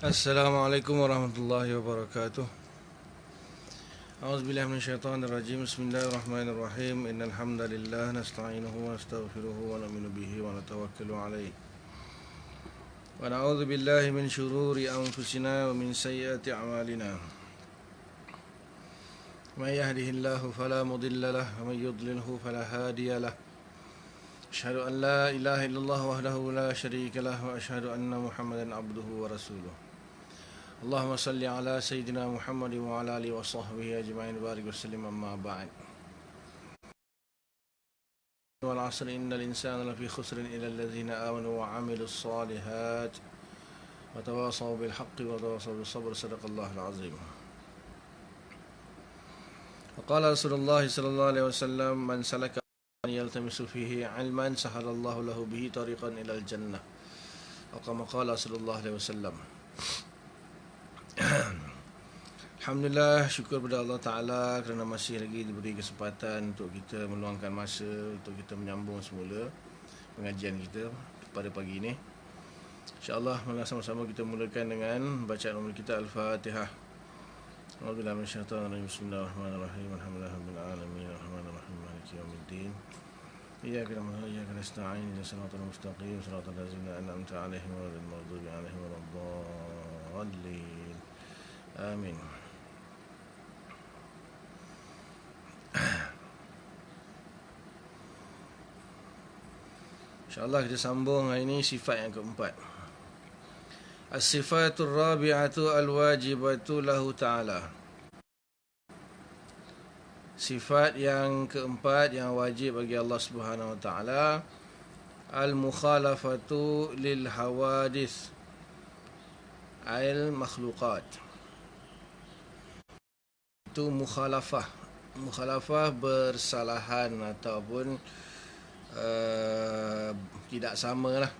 Assalamualaikum warahmatullahi wabarakatuh. A'udzubillahi minasyaitonir rajim. Bismillahirrahmanirrahim. Innal hamdalillah nasta'inuhu wa nastaghfiruhu wa nu'minu bihi wa natawakkalu alayhi. Wa na'udzu billahi min shururi anfusina wa min sayyiati a'malina. May yahdihillahu fala mudilla lahu wa may yudlilhu fala hadiya lahu. Asyhadu an la ilaha illallah wahdahu la syarika lahu wa asyhadu anna Muhammadan abduhu wa rasuluh. Allahumma salli ala Sayyidina Muhammad wa ala alihi wa sahbihi ajma'in barik wa sallim amma ba'd. Wal 'asri innal insana lafi khusrin illa alladhina amanu wa 'amilus solihat wa tawasaw bil haqqi wa tawasaw bis sabr. Sadaqallahul 'azim. Qala Rasulullah sallallahu alaihi wasallam, man salaka yaltamisu fihi 'ilman sahalallahu lahu bihi tariqan ilal jannah. Kama qala Rasulullah alaihi wasallam. Alhamdulillah, syukur pada Allah Ta'ala kerana masih lagi diberi kesempatan untuk kita meluangkan masa untuk kita menyambung semula pengajian kita pada pagi ini. InsyaAllah, malah sama-sama kita mulakan dengan bacaan umur kita Al-Fatihah. A'udzubillahi minasyaitonir rajim. Bismillahirrahmanirrahim. Alhamdulillahirabbil alamin. Arrahmanirrahim. Maliki yaumiddin. Iyyaka na'budu wa iyyaka nasta'in. Ihdinas siratal mustaqim. Siratal ladzina an'amta 'alaihim ghairil maghdubi 'alaihim waladdallin. Amin. InsyaAllah kita sambung hari ini sifat yang keempat. As-sifatul rabi'atu al-wajibatu lahu ta'ala. Sifat yang keempat yang wajib bagi Allah Subhanahu wa ta'ala, al-mukhalafatu lil hawadith al-makhluqat. Itu mukhalafah. Mukhalafah bersalahan ataupun tidak sama lah.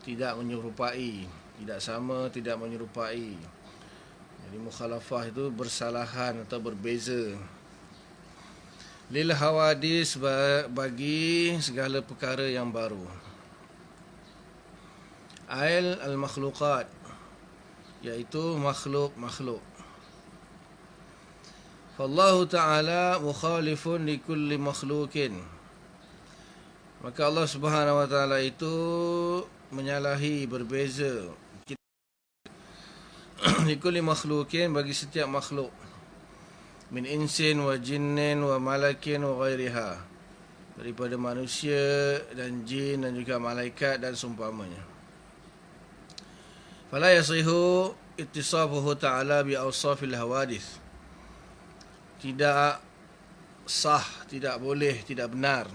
Tidak menyerupai. Tidak sama, tidak menyerupai. Jadi mukhalafah itu bersalahan atau berbeza. Lil hawadis, bagi segala perkara yang baru. Al-makhluqat, iaitu makhluk-makhluk. Fallahu ta'ala mukhalifun li kulli makhlukin. Maka Allah Subhanahu wa ta'ala itu menyalahi, berbeza li kulli makhlukin, bagi setiap makhluk, min insin wa jinnin wa malakin wa ghairiha, daripada manusia dan jin dan juga malaikat dan seumpamanya. Fala yasihu ittisafuhu ta'ala bi awsafil hawadith. Tidak sah, tidak boleh, tidak benar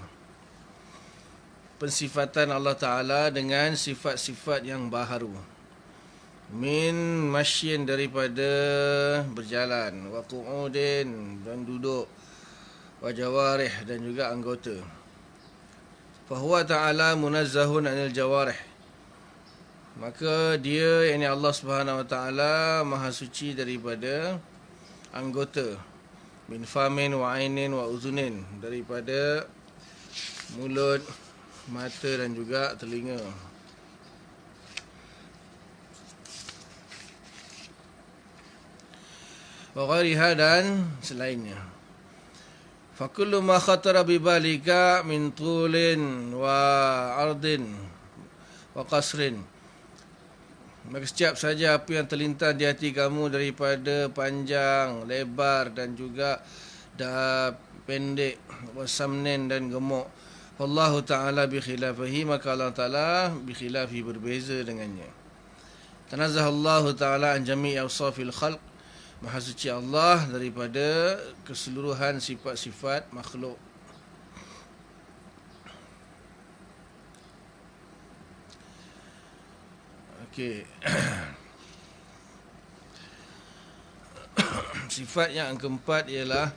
pensifatan Allah Ta'ala dengan sifat-sifat yang baharu. Min masyin, daripada berjalan, wa qu'udin, dan duduk, wa jawarih, dan juga anggota. Fahuwa Ta'ala munazzahun anil jawarih. Maka dia, yakni Allah Subhanahu wa Ta'ala, maha suci daripada anggota. Min famin wa ainin wa uzunin, daripada mulut, mata dan juga telinga. Wa ghairiha, dan selainnya. Fa kullu ma khatara bi balika min tulin wa ardin wa qasrin. Maka setiap saja apa yang terlintas di hati kamu daripada panjang, lebar dan juga pendek, wasamnin dan gemuk. Wallahu ta'ala bi khilafihi, maka Allah Ta'ala bi khilafi, berbeza dengannya. Tanazzahallahu ta'ala an jami'i awsafil khalq. Maha suci Allah daripada keseluruhan sifat-sifat makhluk. Okey. Sifat yang keempat ialah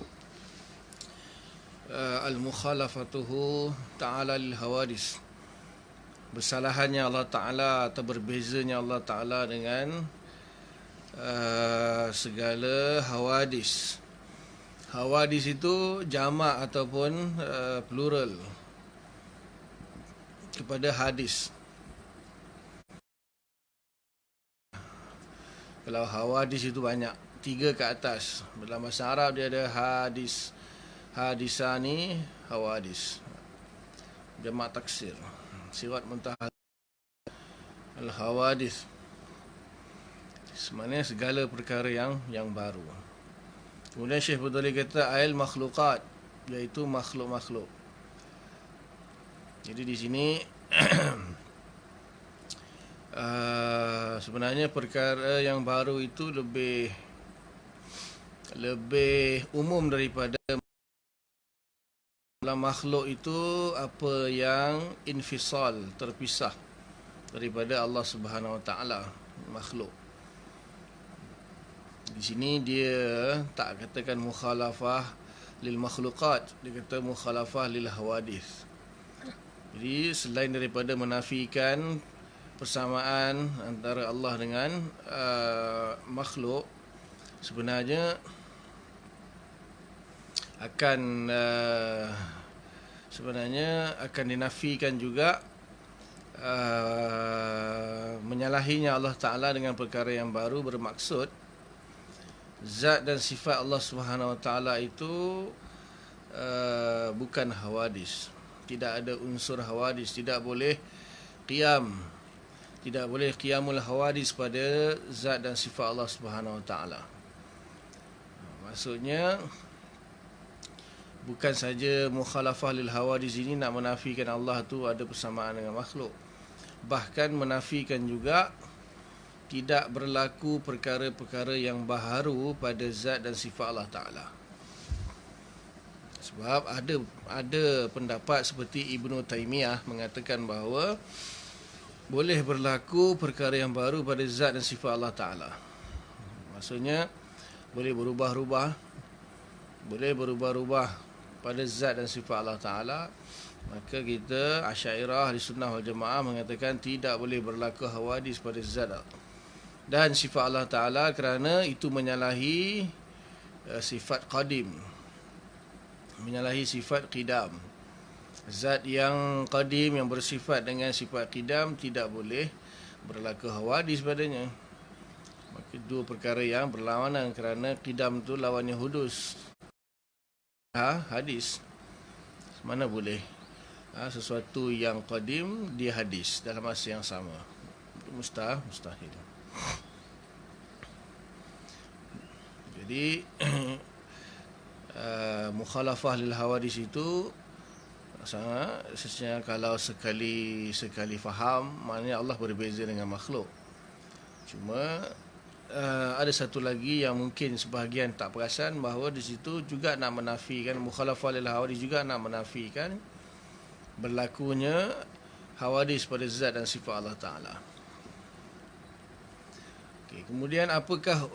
al-mukhalafatuhu ta'ala lil hawadis. Bersalahannya Allah Ta'ala atau berbezanya Allah Ta'ala dengan segala hawadis. Hawadis itu jamak ataupun plural kepada hadis. Kalau hawadis itu banyak, 3 ke atas. Dalam bahasa Arab dia ada hadis, hadisani, hawadis. Jamak taksir. Sirat muntaha al-hawadis. Sebenarnya segala perkara yang baru. Kemudian Syekh Fudhali kata al makhluqat, iaitu makhluk-makhluk. Jadi di sini sebenarnya perkara yang baru itu lebih umum daripada dalam makhluk itu apa yang infisal, terpisah daripada Allah Subhanahu Wa Taala, makhluk. Di sini dia tak katakan mukhalafah lil makhluqat, dia kata mukhalafah lil hawadith. Jadi selain daripada menafikan persamaan antara Allah dengan makhluk, sebenarnya akan dinafikan juga menyalahinya Allah Ta'ala dengan perkara yang baru, bermaksud zat dan sifat Allah Subhanahu Wa Ta'ala itu bukan hawadis. Tidak ada unsur hawadis, tidak boleh qiyamul hawadis pada zat dan sifat Allah Subhanahu Wa Ta'ala. Maksudnya bukan saja mukhalafah lil hawadis ini nak menafikan Allah tu ada persamaan dengan makhluk, bahkan menafikan juga tidak berlaku perkara-perkara yang baharu pada zat dan sifat Allah Ta'ala. Sebab ada pendapat seperti Ibnu Taimiyah mengatakan bahawa boleh berlaku perkara yang baru pada zat dan sifat Allah Ta'ala. Maksudnya boleh berubah-ubah pada zat dan sifat Allah Ta'ala. Maka kita Asy'ariyah di Sunnah wal Jamaah mengatakan tidak boleh berlaku hawadis pada zat dan sifat Allah Ta'ala, kerana itu menyalahi sifat qadim, menyalahi sifat qidam. Zat yang qadim, yang bersifat dengan sifat qidam, tidak boleh berlaku hawadis padanya. Maka dua perkara yang berlawanan, kerana qidam tu lawannya hudus, hadis. Mana boleh sesuatu yang qadim dia hadis dalam masa yang sama? Mustahil. Jadi mukhalafah lil hawadis itu sebenarnya kalau sekali faham, maknanya Allah berbeza dengan makhluk. Cuma ada satu lagi yang mungkin sebahagian tak perasan, bahawa di situ juga nak menafikan mukhalafah lil hawadis, juga nak menafikan berlakunya hawadis pada zat dan sifat Allah Ta'ala. Okay, kemudian apakah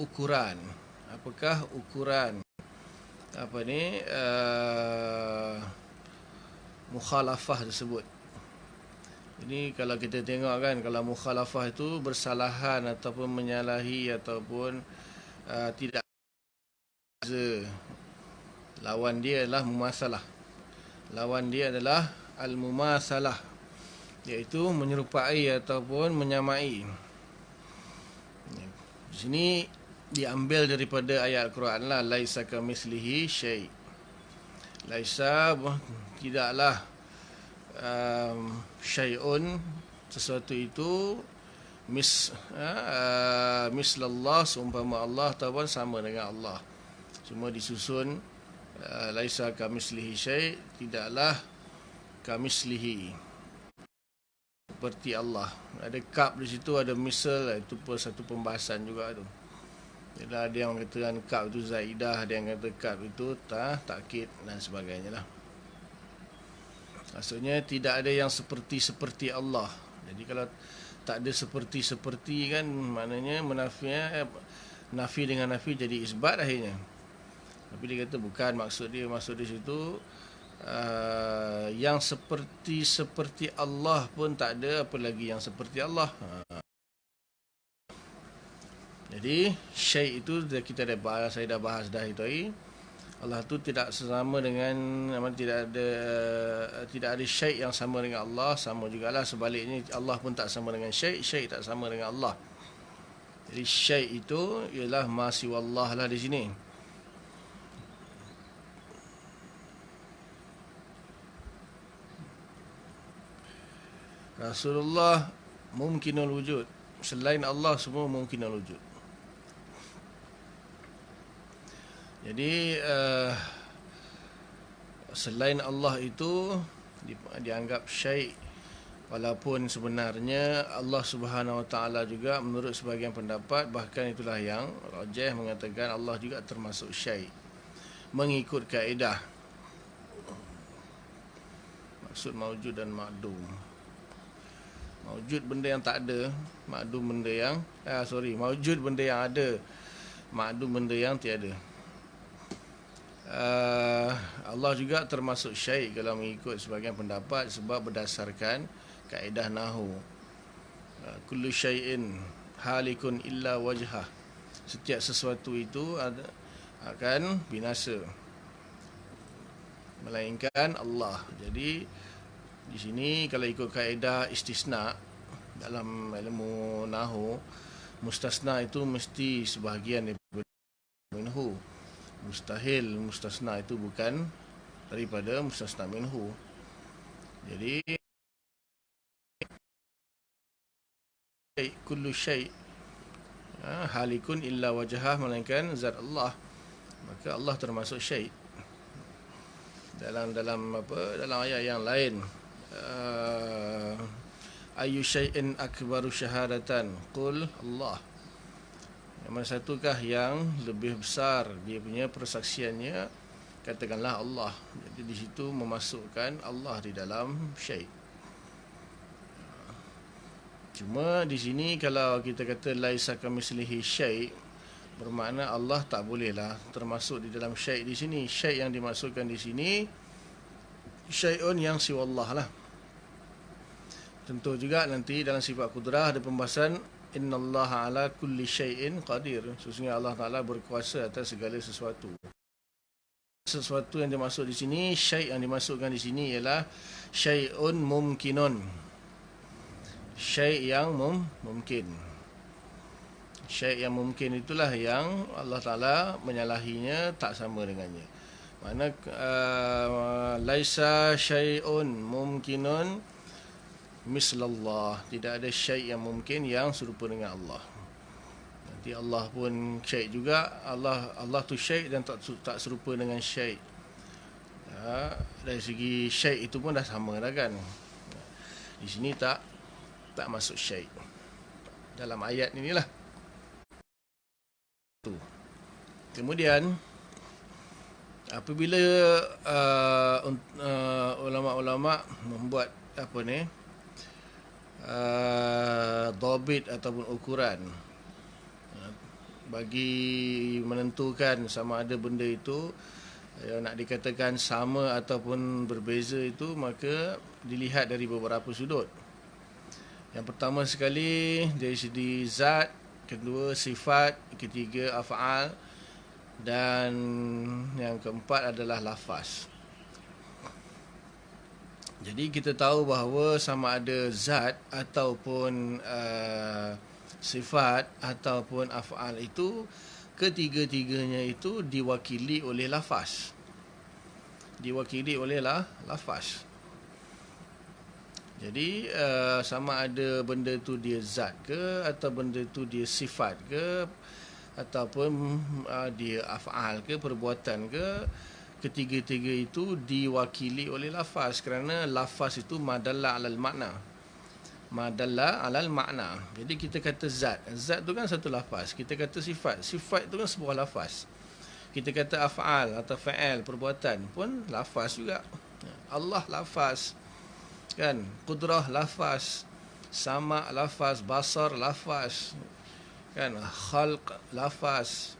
ukuran mukhalafah tersebut? Ini kalau kita tengok kan, kalau mukhalafah itu bersalahan ataupun menyalahi ataupun tidak, lawan dia adalah mumasalah. Lawan dia adalah al-mumasalah, iaitu menyerupai ataupun menyamai. Di sini diambil daripada ayat Al-Quran lah, laisa kamitslihi syai'. Laisa, tidaklah syai'un, sesuatu itu mislallah, seumpama Allah ataupun sama dengan Allah. Semua disusun laisa kamitslihi syai', tidaklah kamitslihi, seperti Allah. Ada kap di situ, ada misal, itu pun satu pembahasan juga tu. Jadi ada yang katakan kap itu zaidah, ada yang kata kap itu takkid dan sebagainya lah. Maksudnya tidak ada yang seperti Allah. Jadi kalau tak ada seperti kan, maknanya nafi dengan nafi jadi isbat akhirnya. Tapi dia kata bukan, maksud di situ yang seperti Allah pun tak ada, apa lagi yang seperti Allah. Jadi syai' itu kita dah bahas, saya dah bahas dah itu hari. Allah tu tidak sama dengan, tidak ada syai' yang sama dengan Allah. Sama jugalah sebaliknya, Allah pun tak sama dengan syai', syai' tak sama dengan Allah. Jadi syai' itu ialah ma siwallah lah di sini. Rasulullah mungkinul wujud. Selain Allah semua mungkinul wujud. Jadi selain Allah itu dianggap syai', walaupun sebenarnya Allah Subhanahu Wa Taala juga menurut sebahagian pendapat, bahkan itulah yang rajih mengatakan Allah juga termasuk syai', mengikut kaedah maksud maujud dan ma'dum. Maujud benda yang tak ada, ma'dum benda yang maujud benda yang ada, ma'dum benda yang tiada. Allah juga termasuk syai' kalau mengikut sebahagian pendapat, sebab berdasarkan kaedah nahu. Kullu syai'in halikun illa wajhah. Setiap sesuatu itu akan binasa melainkan Allah. Jadi di sini kalau ikut kaedah istisna dalam ilmu nahu, mustasna itu mesti sebahagian daripada minhu. Mustahil mustasna itu bukan daripada mustasna minhu. Jadi kullu syai' halikun illa wajhah, melainkan zat Allah, maka Allah termasuk syai'. Dalam ayat yang lain, ayu syai'in akbaru syahadatan qul Allah. Yang mana satukah yang lebih besar dia punya persaksiannya, katakanlah Allah. Jadi di situ memasukkan Allah di dalam syai'. Cuma di sini kalau kita kata laisa kamitslihi syai', bermakna Allah tak bolehlah termasuk di dalam syai' di sini. Syai' yang dimaksudkan di sini syai'un yang siwallah lah. Tentu juga nanti dalam sifat kudrah ada pembahasan innallaha ala kulli syai'in qadir. Sesungguhnya Allah Taala berkuasa atas segala sesuatu. Sesuatu yang dimaksud di sini, syai' yang dimaksudkan di sini ialah syai'un mumkinun. Syai' yang mungkin. Syai' yang mungkin itulah yang Allah Taala menyalahinya tak sama dengannya. Mana laisa syai'un mumkinun mislallah. Tidak ada syai' yang mungkin yang serupa dengan Allah. Nanti Allah pun syai' juga. Allah tu syai' dan tak serupa dengan syai'. Dari segi syai' itu pun dah sama dah kan. Di sini tak masuk syai' dalam ayat inilah. Kemudian apabila ulama-ulama membuat dhabit ataupun ukuran bagi menentukan sama ada benda itu nak dikatakan sama ataupun berbeza, itu maka dilihat dari beberapa sudut. Yang pertama sekali dari segi zat, kedua sifat, ketiga af'al, dan yang keempat adalah lafaz. Jadi kita tahu bahawa sama ada zat ataupun sifat ataupun af'al itu, ketiga-tiganya itu diwakili oleh lafaz. Diwakili oleh lafaz. Jadi sama ada benda tu dia zat ke, atau benda tu dia sifat ke, ataupun dia af'al ke, perbuatan ke, ketiga-tiga itu diwakili oleh lafaz, kerana lafaz itu madalla alal makna. Madalla alal makna. Jadi kita kata zat, zat tu kan satu lafaz. Kita kata sifat, sifat tu kan sebuah lafaz. Kita kata af'al atau fa'al, perbuatan pun lafaz juga. Allah lafaz kan, qudrah lafaz, sama lafaz, basar lafaz kan, khalq lafaz.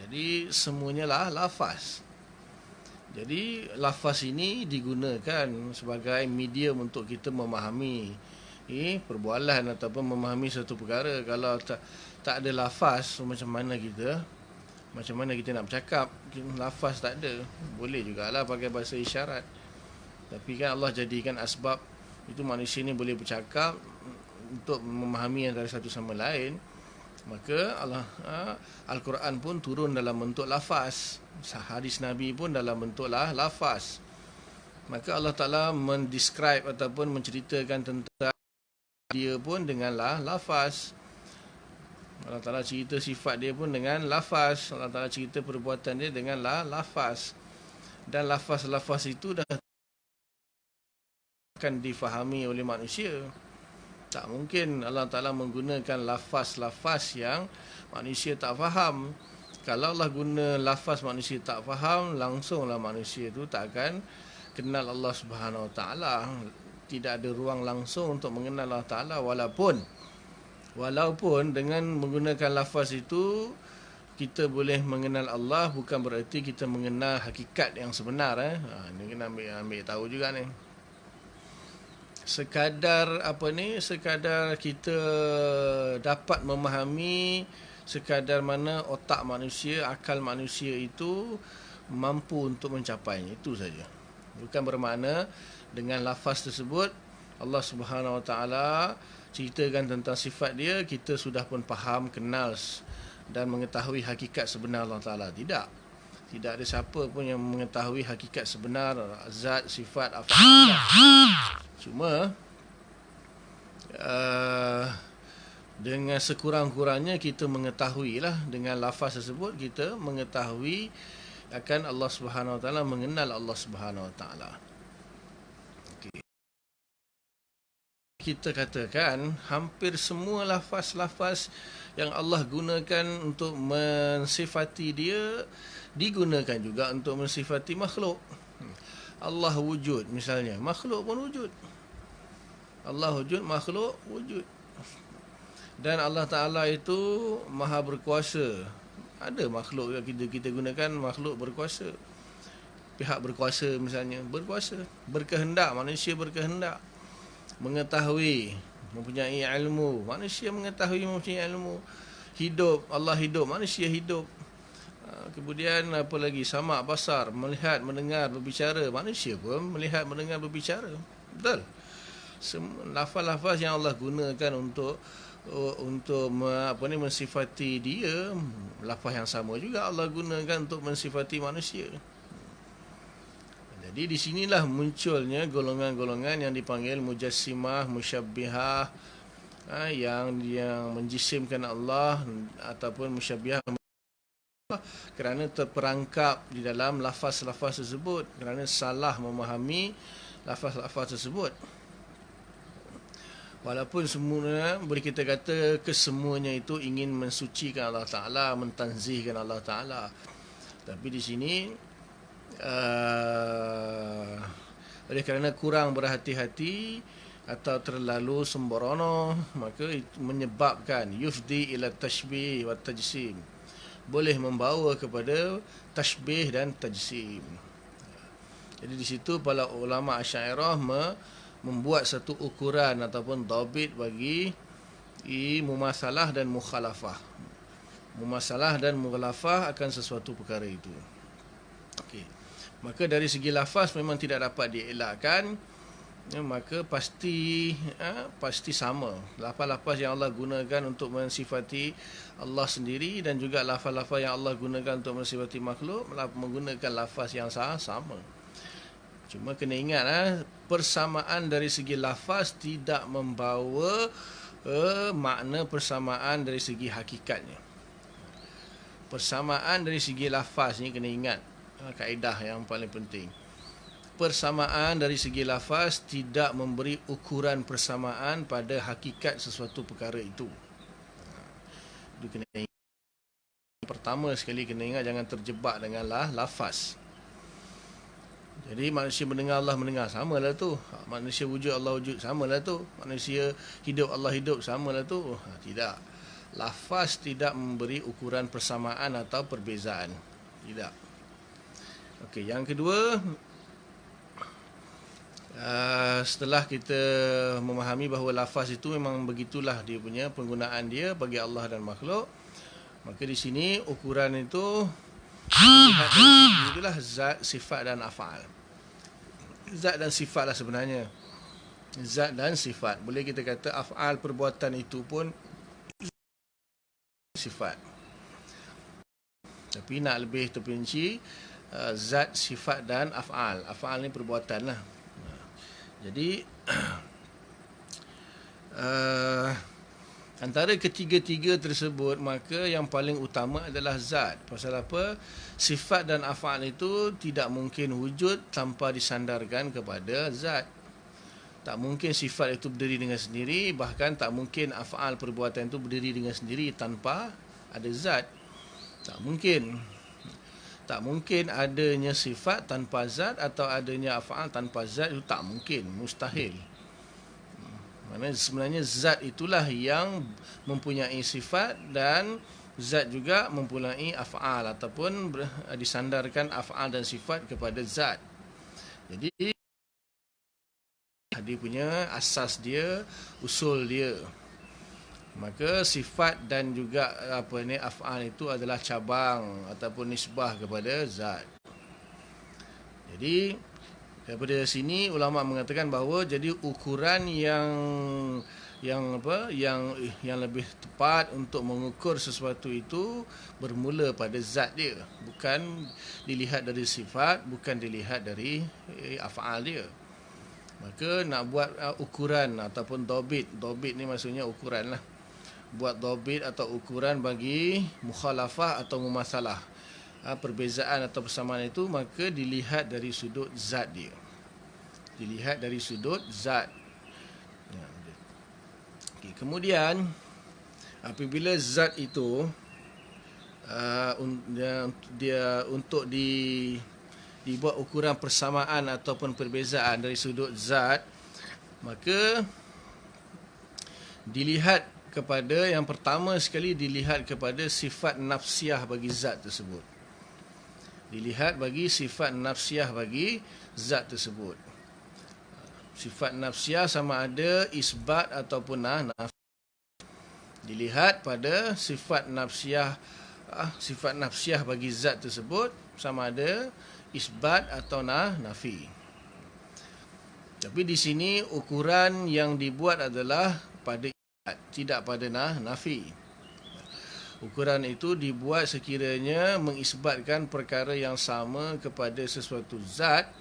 Jadi semuanya lah lafaz. Jadi lafaz ini digunakan sebagai medium untuk kita memahami perbualan ataupun memahami satu perkara. Kalau tak ada lafaz, macam mana kita nak bercakap? Lafaz tak ada, boleh jugalah pakai bahasa isyarat. Tapi kan Allah jadikan asbab itu manusia ni boleh bercakap untuk memahami antara satu sama lain. Maka Al-Quran pun turun dalam bentuk lafaz, hadis Nabi pun dalam bentuk lafaz. Maka Allah Ta'ala mendescribe ataupun menceritakan tentang dia pun dengan lafaz. Allah Ta'ala cerita sifat dia pun dengan lafaz. Allah Ta'ala cerita perbuatan dia dengan lafaz. Dan lafaz-lafaz itu dah akan difahami oleh manusia. Tak mungkin Allah Ta'ala menggunakan lafaz-lafaz yang manusia tak faham. Kalau Allah guna lafaz manusia tak faham, langsunglah manusia itu tak akan kenal Allah Subhanahu Wa Ta'ala. Tidak ada ruang langsung untuk mengenal Allah Ta'ala. Walaupun dengan menggunakan lafaz itu kita boleh mengenal Allah, bukan bererti kita mengenal hakikat yang sebenar. Ini kena ambil tahu juga ni. Sekadar kita dapat memahami sekadar mana otak manusia, akal manusia itu mampu untuk mencapainya, itu saja. Bukan bermakna dengan lafaz tersebut Allah Subhanahu Wa Ta'ala ceritakan tentang sifat dia, kita sudah pun faham, kenal dan mengetahui hakikat sebenar Allah Ta'ala. Tidak ada siapa pun yang mengetahui hakikat sebenar zat, sifat, af'al. Cuma dengan sekurang-kurangnya kita mengetahuilah, dengan lafaz tersebut kita mengetahui akan Allah Subhanahu Wa Ta'ala, mengenal Allah Subhanahu Wa Ta'ala. Okay. Kita katakan hampir semua lafaz-lafaz yang Allah gunakan untuk mensifati dia digunakan juga untuk mensifati makhluk. Allah wujud misalnya, makhluk pun wujud. Allah wujud, makhluk wujud. Dan Allah Ta'ala itu maha berkuasa. Ada makhluk yang kita gunakan makhluk berkuasa. Pihak berkuasa misalnya, berkuasa. Berkehendak, manusia berkehendak. Mengetahui, mempunyai ilmu. Manusia mengetahui, mempunyai ilmu. Hidup, Allah hidup, manusia hidup. Kemudian apa lagi? Samak, basar, melihat, mendengar, berbicara. Manusia pun melihat, mendengar, berbicara. Betul? Lafaz-lafaz yang Allah gunakan untuk mensifati dia, lafaz yang sama juga Allah gunakan untuk mensifati manusia. Jadi di sinilah munculnya golongan-golongan yang dipanggil mujassimah, musyabbihah, yang menjisimkan Allah, ataupun musyabbihah kerana terperangkap di dalam lafaz-lafaz tersebut, kerana salah memahami lafaz-lafaz tersebut. Walaupun semuanya boleh kita kata kesemuanya itu ingin mensucikan Allah Ta'ala, mentanzihkan Allah Ta'ala. Tapi di sini oleh kerana kurang berhati-hati atau terlalu sembrono, maka itu menyebabkan yufdi ila tashbih wa tajsim, boleh membawa kepada tashbih dan tajsim. Jadi di situ para ulama Asy'ariyah membuat satu ukuran ataupun dhabit bagi mumasalah dan mukhalafah. Mumasalah dan mukhalafah akan sesuatu perkara itu. Okey. Maka dari segi lafaz memang tidak dapat dielakkan, maka pasti sama. Lafaz-lafaz yang Allah gunakan untuk mensifati Allah sendiri dan juga lafaz-lafaz yang Allah gunakan untuk mensifati makhluk menggunakan lafaz yang sama. Cuma kena ingat, persamaan dari segi lafaz tidak membawa makna persamaan dari segi hakikatnya. Persamaan dari segi lafaz ni kena ingat, kaedah yang paling penting. Persamaan dari segi lafaz tidak memberi ukuran persamaan pada hakikat sesuatu perkara itu. Itu kena ingat. Pertama sekali kena ingat, jangan terjebak dengan lafaz. Jadi manusia mendengar, Allah mendengar, samalah tu. Manusia wujud, Allah wujud, samalah tu. Manusia hidup, Allah hidup, samalah tu. Tidak. Lafaz tidak memberi ukuran persamaan atau perbezaan. Tidak. Okey, yang kedua, setelah kita memahami bahawa lafaz itu memang begitulah dia punya penggunaan dia bagi Allah dan makhluk, maka di sini ukuran itu lihat dari segi itulah zat, sifat dan af'al. Zat dan sifat lah sebenarnya. Zat dan sifat. Boleh kita kata af'al, perbuatan itu pun sifat. Tapi nak lebih terperinci, zat, sifat dan af'al. Af'al ni perbuatan lah. Jadi antara ketiga-tiga tersebut, maka yang paling utama adalah zat. Pasal apa? Sifat dan af'al itu tidak mungkin wujud tanpa disandarkan kepada zat. Tak mungkin sifat itu berdiri dengan sendiri, bahkan tak mungkin af'al perbuatan itu berdiri dengan sendiri tanpa ada zat. Tak mungkin. Tak mungkin adanya sifat tanpa zat atau adanya af'al tanpa zat, itu tak mungkin, mustahil. Maksudnya sebenarnya zat itulah yang mempunyai sifat dan zat juga mempunyai af'al ataupun disandarkan af'al dan sifat kepada zat. Jadi dia punya asas dia, usul dia. Maka sifat dan juga af'al itu adalah cabang ataupun nisbah kepada zat. Jadi daripada sini ulama mengatakan bahawa jadi ukuran yang lebih tepat untuk mengukur sesuatu itu bermula pada zat dia, bukan dilihat dari sifat, bukan dilihat dari af'al dia. Maka nak buat ukuran ataupun dobit ni maksudnya ukuran lah. Buat dobit atau ukuran bagi mukhalafah atau mumasalah, perbezaan atau persamaan itu, maka dilihat dari sudut zat dia. Dilihat dari sudut zat. Okay, kemudian apabila zat itu dia untuk dibuat ukuran persamaan ataupun perbezaan dari sudut zat, maka dilihat kepada, yang pertama sekali dilihat kepada sifat nafsiah bagi zat tersebut. Dilihat bagi sifat nafsiah bagi zat tersebut. Sifat nafsiah sama ada isbat ataupun nafi. Dilihat pada sifat nafsiah bagi zat tersebut sama ada isbat atau nafi. Tapi di sini ukuran yang dibuat adalah pada isbat, tidak pada nafi. Ukuran itu dibuat sekiranya mengisbatkan perkara yang sama kepada sesuatu zat,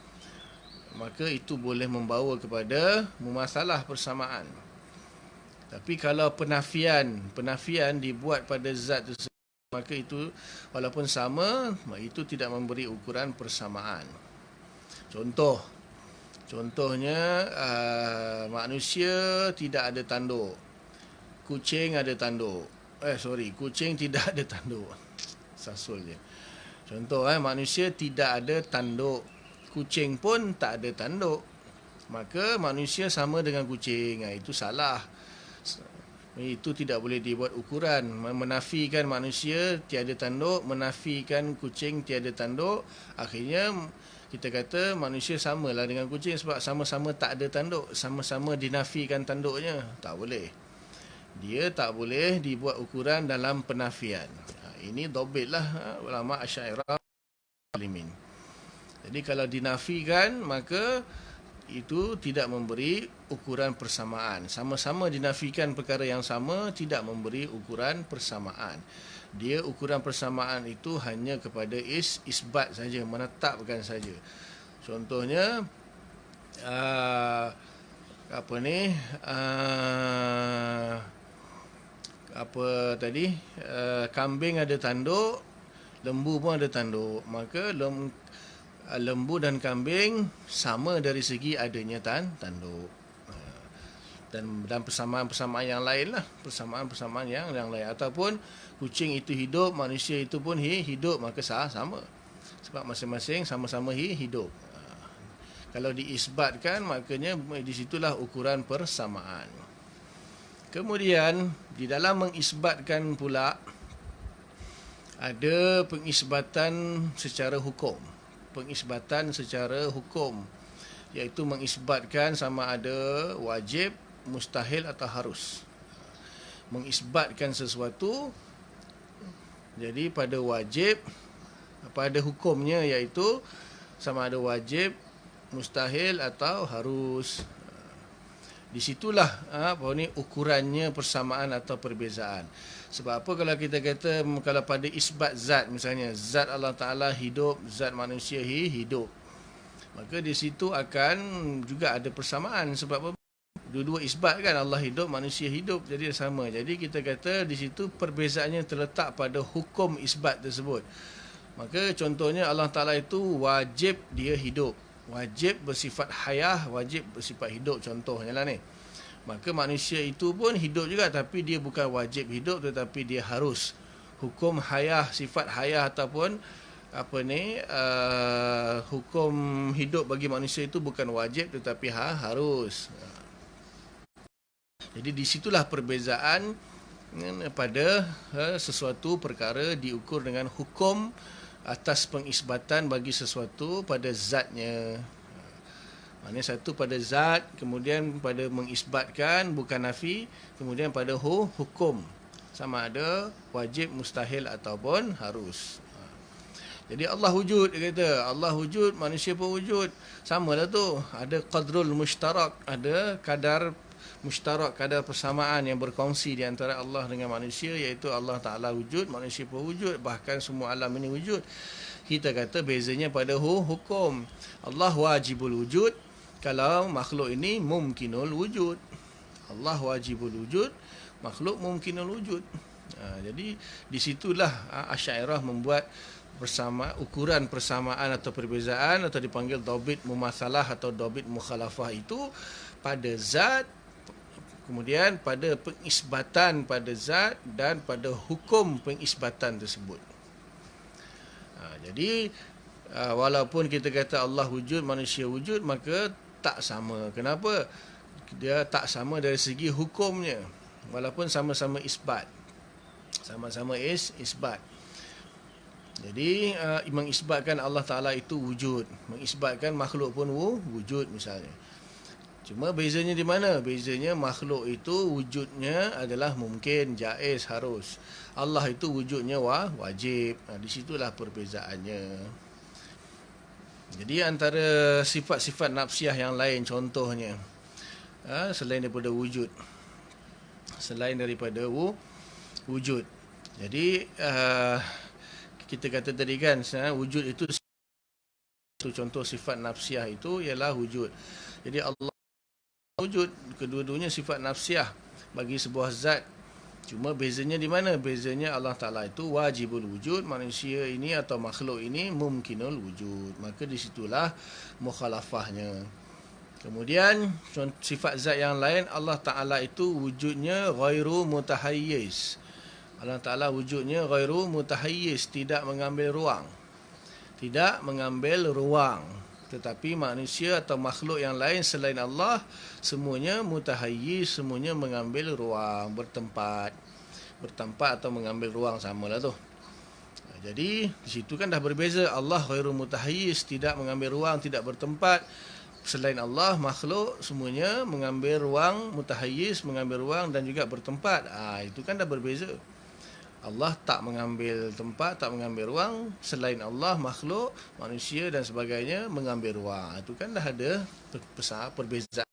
maka itu boleh membawa kepada mumasalah persamaan. Tapi kalau penafian dibuat pada zat tersebut, maka itu walaupun sama, itu tidak memberi ukuran persamaan. Contohnya manusia tidak ada tanduk, kucing ada tanduk. Kucing tidak ada tanduk. Sasul je. Contoh, manusia tidak ada tanduk, kucing pun tak ada tanduk. Maka manusia sama dengan kucing. Itu salah. Itu tidak boleh dibuat ukuran. Menafikan manusia tiada tanduk, menafikan kucing tiada tanduk, akhirnya kita kata manusia samalah dengan kucing sebab sama-sama tak ada tanduk, sama-sama dinafikan tanduknya. Tak boleh. Dia tak boleh dibuat ukuran dalam penafian. Ini dobitlah ulama Asy'ariyah alimin. Jadi kalau dinafikan, maka itu tidak memberi ukuran persamaan. Sama-sama dinafikan perkara yang sama, tidak memberi ukuran persamaan. Dia ukuran persamaan itu hanya kepada isbat saja, menetapkan saja. Contohnya kambing ada tanduk, lembu pun ada tanduk. Maka lembu dan kambing sama dari segi adanya tanduk. Dan persamaan-persamaan yang lain lah, persamaan-persamaan yang lain. Ataupun kucing itu hidup, manusia itu pun hidup, maka sama. Sebab masing-masing sama-sama hidup. Kalau diisbatkan, makanya di situlah ukuran persamaan. Kemudian di dalam mengisbatkan pula ada pengisbatan secara hukum. Pengisbatan secara hukum, iaitu mengisbatkan sama ada wajib, mustahil atau harus. Mengisbatkan sesuatu, jadi pada wajib, pada hukumnya iaitu sama ada wajib, mustahil atau harus. Di situlah ukurannya persamaan atau perbezaan. Sebab apa kalau kita kata kalau pada isbat zat, misalnya zat Allah Taala hidup, zat manusia hidup, maka di situ akan juga ada persamaan. Sebab apa? Dua-dua isbat kan, Allah hidup, manusia hidup, jadi sama. Jadi kita kata di situ perbezaannya terletak pada hukum isbat tersebut. Maka contohnya Allah Ta'ala itu wajib dia hidup, wajib bersifat hayah, wajib bersifat hidup, contohnya lah ni. Maka manusia itu pun hidup juga, tapi dia bukan wajib hidup, tetapi dia harus. Hukum hayah, sifat hayah ataupun hukum hidup bagi manusia itu bukan wajib, tetapi harus. Jadi di situlah perbezaan pada sesuatu perkara diukur dengan hukum atas pengisbatan bagi sesuatu pada zatnya. Maknanya satu pada zat, kemudian pada mengisbatkan, bukan nafi, kemudian pada hukum. Sama ada wajib, mustahil ataupun harus. Jadi Allah wujud, dia kata. Allah wujud, manusia pun wujud. Sama lah tu. Ada qadrul mushtarak, ada kadar mushtarak, kadar persamaan yang berkongsi di antara Allah dengan manusia, iaitu Allah Ta'ala wujud, manusia pun wujud, bahkan semua alam ini wujud. Kita kata bezanya pada hukum. Allah wajibul wujud, kalau makhluk ini mumkinul wujud. Allah wajibul wujud, makhluk mumkinul wujud. Jadi di situlah Asy'ariyah membuat ukuran persamaan atau perbezaan, atau dipanggil dhabit mumatsalah atau dhabit mukhalafah, itu pada zat, kemudian pada pengisbatan pada zat, dan pada hukum pengisbatan tersebut. Jadi walaupun kita kata Allah wujud, manusia wujud, maka tak sama. Kenapa? Dia tak sama dari segi hukumnya, walaupun sama-sama isbat. Sama-sama isbat. Jadi mengisbatkan Allah Ta'ala itu wujud, mengisbatkan makhluk pun wujud misalnya. Cuma bezanya di mana? Bezanya makhluk itu wujudnya adalah mungkin, jaiz, harus. Allah itu wujudnya wajib. Di situlah perbezaannya. Jadi antara sifat-sifat nafsiah yang lain, contohnya selain daripada wujud, wujud. Jadi kita kata tadi kan, wujud itu contoh sifat nafsiah itu ialah wujud. Jadi Allah wujud, kedua-duanya sifat nafsiah bagi sebuah zat. Cuma bezanya di mana? Bezanya Allah Ta'ala itu wajibul wujud, manusia ini atau makhluk ini mumkinul wujud. Maka di situlah mukhalafahnya. Kemudian sifat zat yang lain, Allah Ta'ala itu wujudnya ghairu mutahayyiz. Allah Ta'ala wujudnya ghairu mutahayyiz, tidak mengambil ruang. Tidak mengambil ruang. Tetapi manusia atau makhluk yang lain selain Allah, semuanya mutahayyiz, semuanya mengambil ruang, bertempat atau mengambil ruang, samalah tu. Jadi di situ kan dah berbeza. Allah ghairu mutahayyiz, tidak mengambil ruang, tidak bertempat. Selain Allah, makhluk semuanya mengambil ruang, mutahayyiz, mengambil ruang dan juga bertempat. Itu kan dah berbeza. Allah tak mengambil tempat, tak mengambil ruang. Selain Allah, makhluk, manusia dan sebagainya mengambil ruang. Itu kan dah ada perbezaan.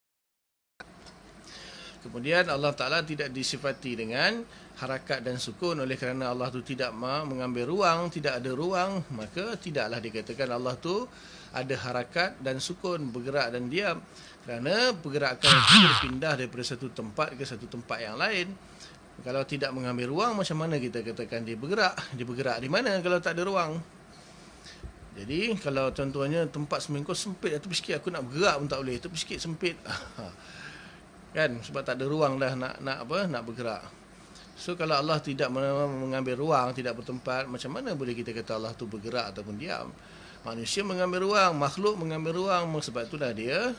Kemudian Allah Ta'ala tidak disifati dengan harakat dan sukun. Oleh kerana Allah tu tidak mengambil ruang, tidak ada ruang, maka tidaklah dikatakan Allah tu ada harakat dan sukun, bergerak dan diam. Kerana pergerakan itu berpindah daripada satu tempat ke satu tempat yang lain. Kalau tidak mengambil ruang, macam mana kita katakan dia bergerak? Dia bergerak di mana kalau tak ada ruang? Jadi kalau contohnya tempat seminggu sempit, tepi sikit aku nak bergerak pun tak boleh, tepi sikit sempit. Kan, sebab tak ada ruang dah nak bergerak. So kalau Allah tidak mengambil ruang, tidak bertempat, macam mana boleh kita kata Allah tu bergerak ataupun diam? Manusia mengambil ruang, makhluk mengambil ruang, sebab itulah dia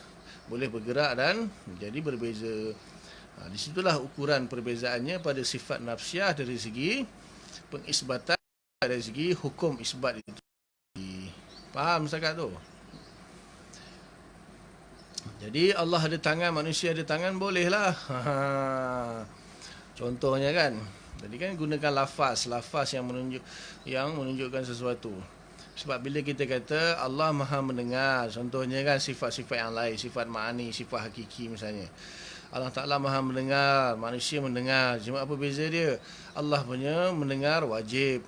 boleh bergerak dan jadi berbeza. Di situlah ukuran perbezaannya pada sifat nafsiah dari segi pengisbatan, dari segi hukum isbat itu. Faham setakat tu? Jadi Allah ada tangan, manusia ada tangan, bolehlah. Contohnya kan, tadi kan gunakan lafaz yang menunjukkan sesuatu. Sebab bila kita kata Allah Maha mendengar, contohnya kan sifat-sifat yang lain, sifat ma'ani, sifat hakiki misalnya. Allah Ta'ala maha mendengar, manusia mendengar. Cuma apa beza dia? Allah punya mendengar wajib.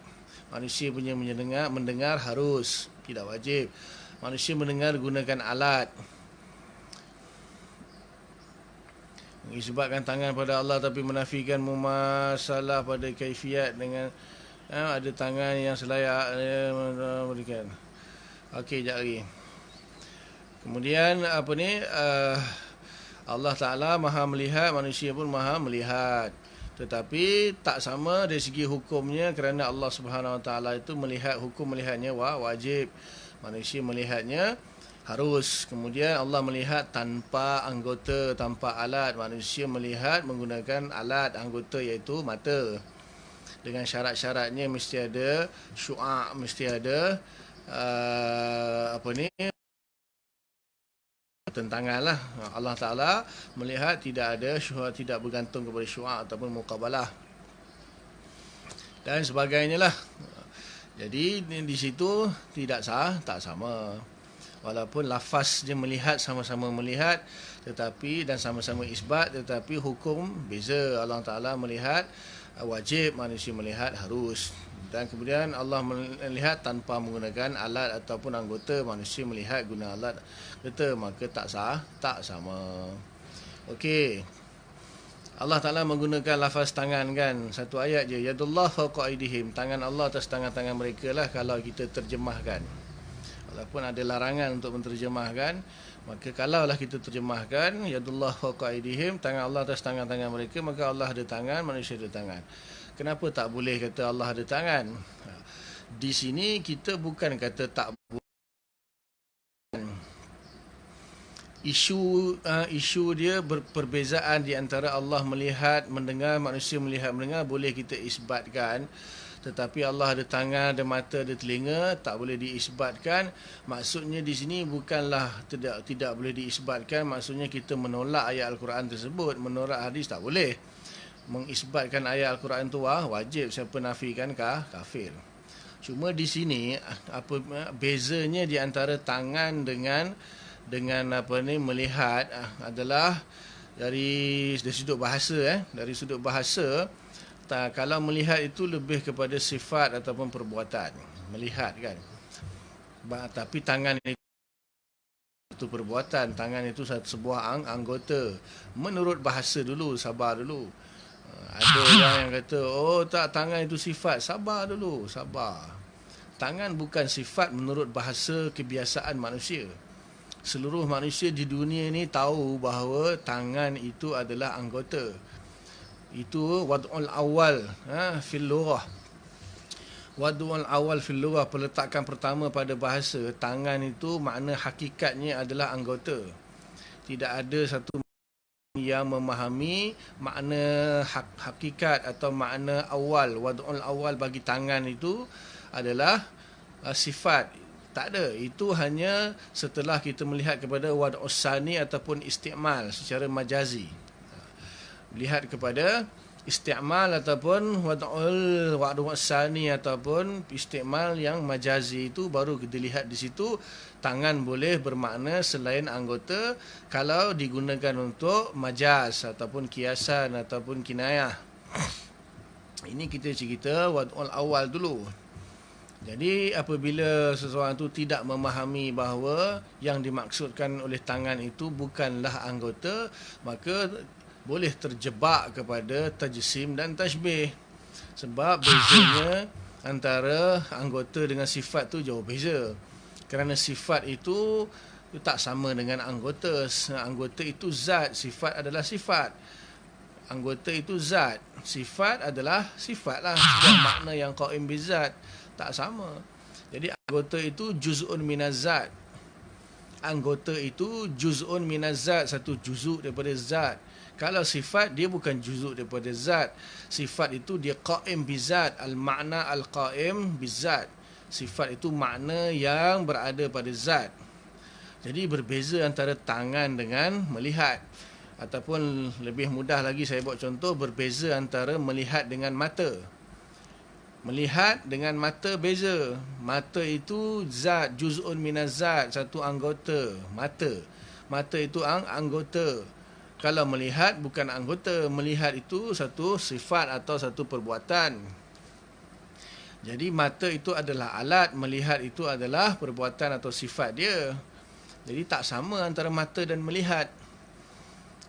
Manusia punya mendengar harus, tidak wajib. Manusia mendengar gunakan alat. Mengisbatkan tangan pada Allah tapi menafikan mumasalah pada kaifiat dengan ada tangan yang selayak berikan. Okey, sekejap lagi. Kemudian apa ni? Allah Ta'ala maha melihat, manusia pun maha melihat. Tetapi tak sama dari segi hukumnya kerana Allah Subhanahu Wa Ta'ala itu melihat, hukum melihatnya wajib. Manusia melihatnya harus. Kemudian Allah melihat tanpa anggota, tanpa alat. Manusia melihat menggunakan alat anggota iaitu mata. Dengan syarat-syaratnya mesti ada syu'a', mesti ada tentangan lah. Allah Ta'ala melihat tidak ada syu'a', tidak bergantung kepada syu'a' ataupun muqabalah dan sebagainya lah. Jadi di situ tidak sah, tak sama. Walaupun lafaz dia melihat, sama-sama melihat tetapi dan sama-sama isbat, tetapi hukum beza. Allah Ta'ala melihat wajib, manusia melihat harus. Dan kemudian Allah melihat tanpa menggunakan alat ataupun anggota, manusia melihat guna alat anggota, maka tak sah, tak sama. Okey. Allah Ta'ala menggunakan lafaz tangan kan, satu ayat je, yadullah fawqa aydihim, tangan Allah atas tangan-tangan mereka lah kalau kita terjemahkan. Walaupun ada larangan untuk menterjemahkan, maka kalaulah kita terjemahkan yadullah fawqa aydihim, tangan Allah atas tangan-tangan mereka, maka Allah ada tangan, manusia ada tangan. Kenapa tak boleh kata Allah ada tangan? Di sini kita bukan kata tak boleh. Isu dia perbezaan di antara Allah melihat, mendengar, manusia melihat, mendengar boleh kita isbatkan. Tetapi Allah ada tangan, ada mata, ada telinga, tak boleh diisbatkan. Maksudnya di sini bukanlah tidak boleh diisbatkan, maksudnya kita menolak ayat Al-Quran tersebut, menolak hadis tak boleh. Mengisbatkan ayat Al-Quran itu wajib, siapa nafikan kafir. Cuma di sini apa bezanya di antara tangan dengan melihat adalah dari sudut bahasa dari sudut bahasa. Kalau melihat itu lebih kepada sifat ataupun perbuatan, melihat kan. Tapi tangan itu perbuatan, tangan itu sebuah anggota. Menurut bahasa dulu, sabar dulu. Ada orang yang kata, oh tak, tangan itu sifat. Sabar dulu, sabar. Tangan bukan sifat menurut bahasa kebiasaan manusia. Seluruh manusia di dunia ni tahu bahawa tangan itu adalah anggota. Itu wad'ul awal fil lughah. Wad'ul awal fil lughah, peletakan pertama pada bahasa. Tangan itu makna hakikatnya adalah anggota. Tidak ada satu yang memahami makna hakikat atau makna awal. Wad'ul awal bagi tangan itu adalah sifat. Tak ada. Itu hanya setelah kita melihat kepada wad'us sani ataupun isti'mal secara majazi. Lihat kepada isti'mal ataupun wad'us sani ataupun isti'mal yang majazi, itu baru kita lihat di situ tangan boleh bermakna selain anggota kalau digunakan untuk majaz ataupun kiasan ataupun kinayah. Ini kita cerita wad'ul awal dulu. Jadi apabila seseorang itu tidak memahami bahawa yang dimaksudkan oleh tangan itu bukanlah anggota, maka boleh terjebak kepada tajsim dan tashbih. Sebab bezanya antara anggota dengan sifat tu jauh beza. Kerana sifat itu tak sama dengan anggota. Anggota itu zat, sifat adalah sifat. Anggota itu zat, sifat adalah sifat lah. Sebuah makna yang qaim bizat, tak sama. Jadi anggota itu juz'un minaz-zat. Anggota itu juz'un minaz-zat, satu juzuk daripada zat. Kalau sifat, dia bukan juzuk daripada zat. Sifat itu dia qaim bizat, al-makna al-qaim bizat. Sifat itu makna yang berada pada zat. Jadi berbeza antara tangan dengan melihat. Ataupun lebih mudah lagi saya buat contoh, berbeza antara melihat dengan mata. Melihat dengan mata beza. Mata itu zat, juz'un minaz zat, satu anggota. Mata itu anggota. Kalau melihat bukan anggota, melihat itu satu sifat atau satu perbuatan. Jadi mata itu adalah alat, melihat itu adalah perbuatan atau sifat dia. Jadi tak sama antara mata dan melihat.